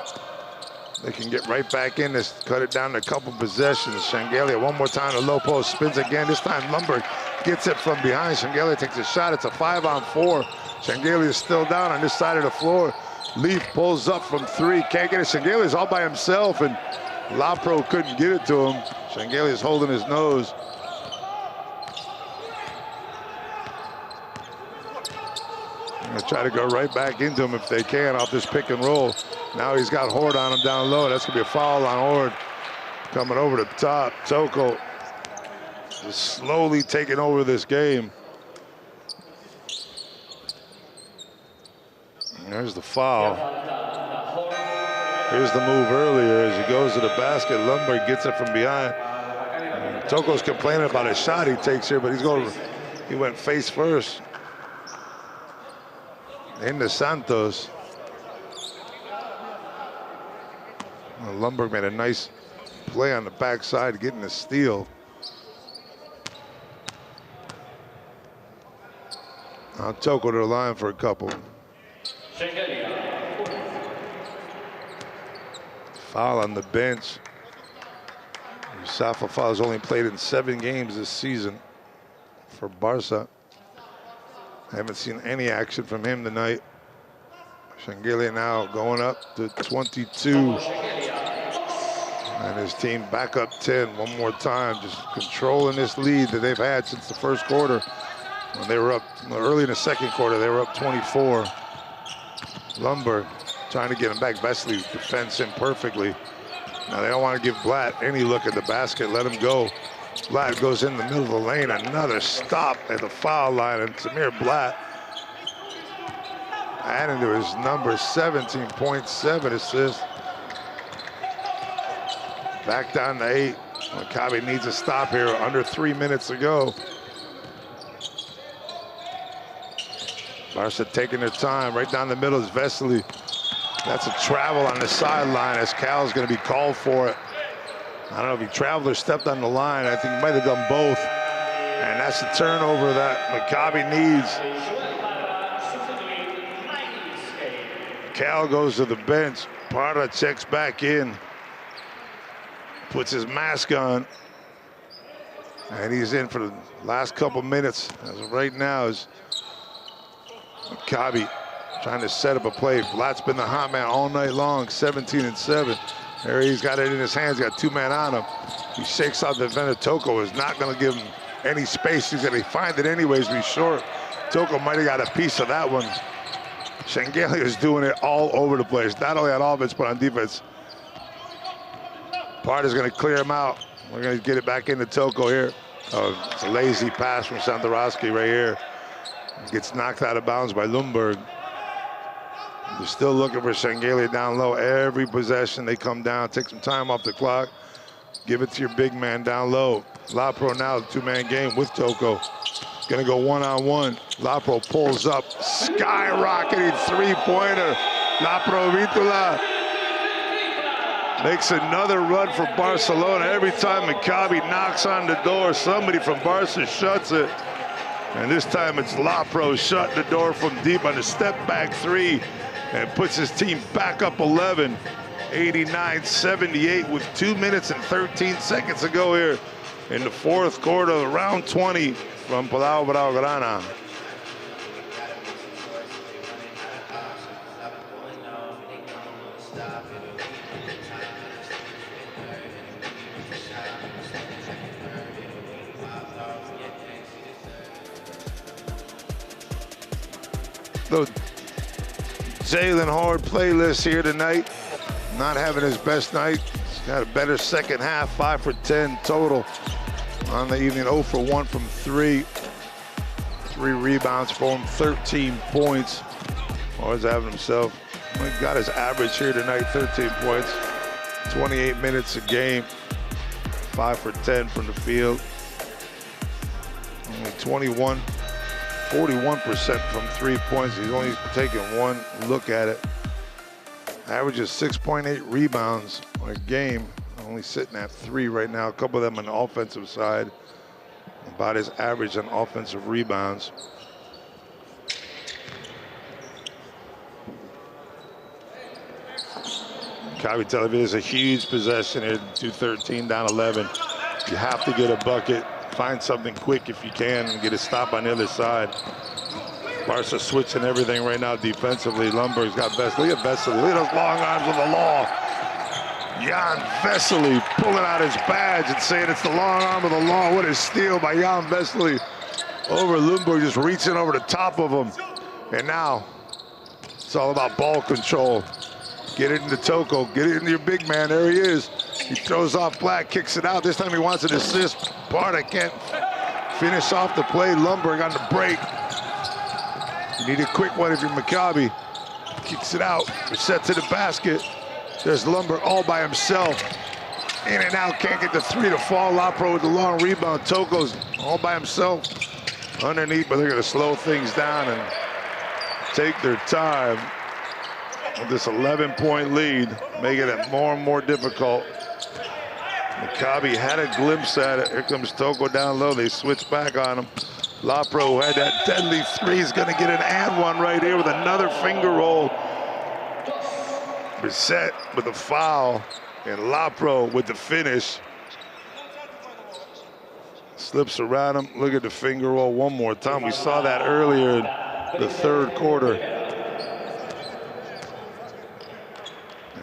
They can get right back in this, cut it down to a couple possessions. Shangalia one more time, the low post, spins again. This time Lumberg gets it from behind. Shangalia takes a shot. It's a 5-on-4. Shangalia is still down on this side of the floor. Leaf pulls up from 3, can't get it. Shangalia's all by himself, and Lapro couldn't get it to him. Shangalia's holding his nose. Gonna try to go right back into him if they can off this pick and roll. Now he's got Horde on him down low. That's gonna be a foul on Horde. Coming over the top, Toko just slowly taking over this game. And there's the foul. Here's the move earlier as he goes to the basket. Lundberg gets it from behind. And Toko's complaining about a shot he takes here, but he went face first. Into Santos. Well, Lundberg made a nice play on the backside, getting the steal. Now Toko to the line for a couple. Foul on the bench. Safa Foul has only played in 7 games this season for Barca. I haven't seen any action from him tonight. Shangalia now going up to 22. And his team back up 10 one more time, just controlling this lead that they've had since the first quarter. When they were up early in the second quarter, they were up 24. Lumberg trying to get him back. Vesely defends him perfectly. Now they don't want to give Blatt any look at the basket. Let him go. Blatt goes in the middle of the lane. Another stop at the foul line. And Samir Blatt adding to his number, 17.7 assists. Back down to 8. Maccabi needs a stop here. Under 3 minutes to go. Barca taking their time. Right down the middle is Vesely. That's a travel on the sideline as Cal's going to be called for it. I don't know if he traveled or stepped on the line. I think he might have done both. And that's the turnover that Maccabi needs. Cal goes to the bench. Parra checks back in. Puts his mask on. And he's in for the last couple minutes. As of right now is Maccabi trying to set up a play. Blatt's been the hot man all night long, 17-7. There he's got it in his hands, got 2 men on him. He shakes out the defender. Toko is not going to give him any space. He's going to find it anyways, be short. Toko might have got a piece of that one. Shengelia is doing it all over the place, not only on offense, but on defense. Parta's going to clear him out. We're going to get it back into Toko here. Oh, it's a lazy pass from Santorowski right here. Gets knocked out of bounds by Lundberg. They're still looking for Shengelia down low. Every possession they come down, take some time off the clock. Give it to your big man down low. Lapro now, the 2-man game with Toko. Gonna go one-on-one. Lapro pulls up, skyrocketing three-pointer. Lapro Vitula makes another run for Barcelona. Every time Maccabi knocks on the door, somebody from Barca shuts it. And this time it's Lapro shutting the door from deep on a step-back 3 and puts his team back up 11. 89-78 with 2 minutes and 13 seconds to go here in the fourth quarter, round 20 from Palau Blaugrana. The Jalen Horde playlist here tonight. Not having his best night. He's got a better second half, 5 for 10 total on the evening, 0 for 1 from 3. 3 rebounds for him, 13 points. Always having himself. He got his average here tonight, 13 points, 28 minutes a game, 5 for 10 from the field. Only 41% from 3 points. He's only taken one look at it. Averages 6.8 rebounds on a game. Only sitting at 3 right now. A couple of them on the offensive side. About his average on offensive rebounds. Maccabi Tel Aviv is a huge possession here. 2:13 down 11. You have to get a bucket. Find something quick if you can and get a stop on the other side. Barca switching everything right now defensively. Lundberg's got Vesely. Look at Vesely. Look at those long arms of the law. Jan Vesely pulling out his badge and saying it's the long arm of the law. What a steal by Jan Vesely over Lundberg, just reaching over the top of him. And now it's all about ball control. Get it into Toko. Get it into your big man. There he is. He throws off Black, kicks it out. This time he wants an assist. Parta can't finish off the play. Lundberg on the break. You need a quick one if you're Maccabi. Kicks it out. Set to the basket. There's Lundberg all by himself. In and out, can't get the 3 to fall. Lapro with the long rebound. Toko's all by himself underneath, but they're gonna slow things down and take their time with this 11-point lead, making it more and more difficult. Maccabi had a glimpse at it. Here comes Toko down low. They switch back on him. Lapro had that deadly 3. He's gonna get an and one right here with another finger roll. Brissett with a foul, and Lapro with the finish. Slips around him. Look at the finger roll one more time. We saw that earlier in the third quarter.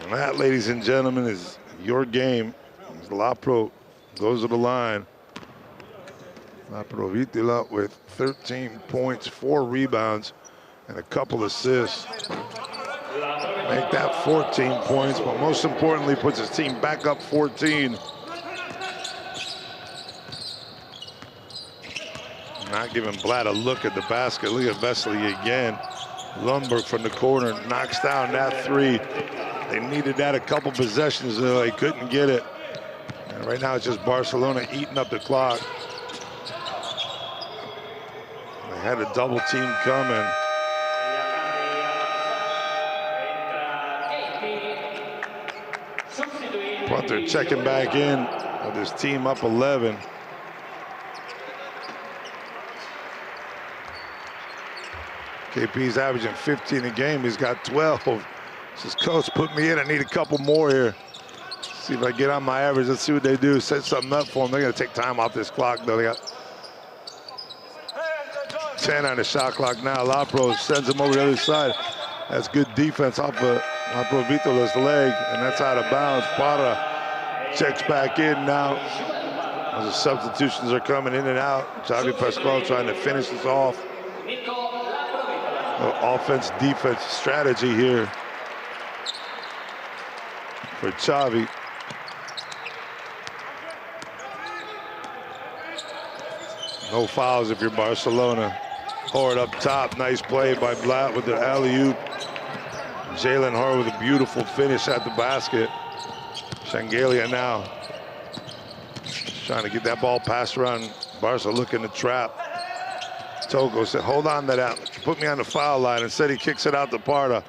And that, ladies and gentlemen, is your game. As Lapro goes to the line. Lapro Vitila with 13 points, 4 rebounds, and a couple assists. make that 14 points, but most importantly, puts his team back up 14. Not giving Blatt a look at the basket. Look at Vesely again. Lundberg from the corner knocks down that three. They needed that a couple possessions, though they couldn't get it. And right now it's just Barcelona eating up the clock. They had a double team coming. Punter checking back in with his team up 11. KP's averaging 15 a game. He's got 12. Says, coach, put me in. I need a couple more here. See if I get on my average. Let's see what they do. Set something up for them. They're going to take time off this clock, though. They got 10 on the shot clock now. Lapro sends him over the other side. That's good defense off of Lapro Vitola's leg, and that's out of bounds. Para checks back in now. As the substitutions are coming in and out. Xavi Pascual trying to finish this off. Offense-defense strategy here for Xavi. No fouls if you're Barcelona. Horde up top, nice play by Blatt with the alley-oop. Jalen Horde with a beautiful finish at the basket. Shangalia now trying to get that ball passed around. Barca looking to trap. Togo said, hold on to that. Put me on the foul line. Instead, he kicks it out to Parda.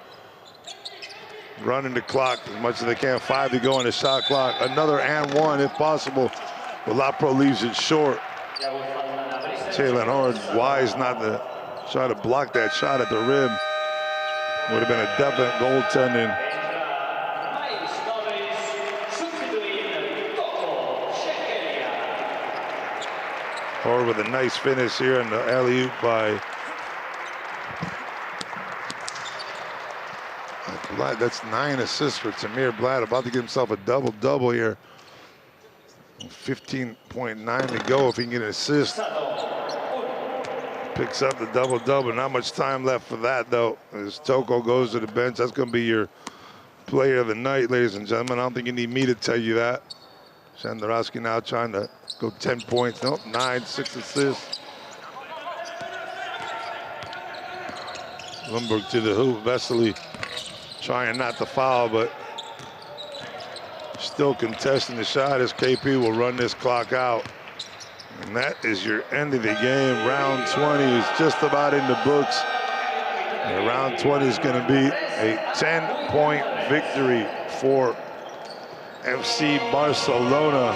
Running the clock as much as they can. 5 to go on the shot clock. Another and one if possible. But Lapro leaves it short. Jalen Horde wise not to try to block that shot at the rim. Would have been a definite goaltending. Horde with a nice finish here in the alley-oop by Blatt. That's 9 assists for Tamir Blatt. About to get himself a double-double here. 15.9 to go if he can get an assist. Picks up the double-double. Not much time left for that, though. As Toko goes to the bench, that's going to be your player of the night, ladies and gentlemen. I don't think you need me to tell you that. Sandorowski now trying to go 10 points. Nope, 9, 6 assists. Lundberg to the hoop. Vesely trying not to foul, but still contesting the shot as KP will run this clock out. And that is your end of the game. Round 20 is just about in the books. And round 20 is going to be a 10-point victory for FC Barcelona.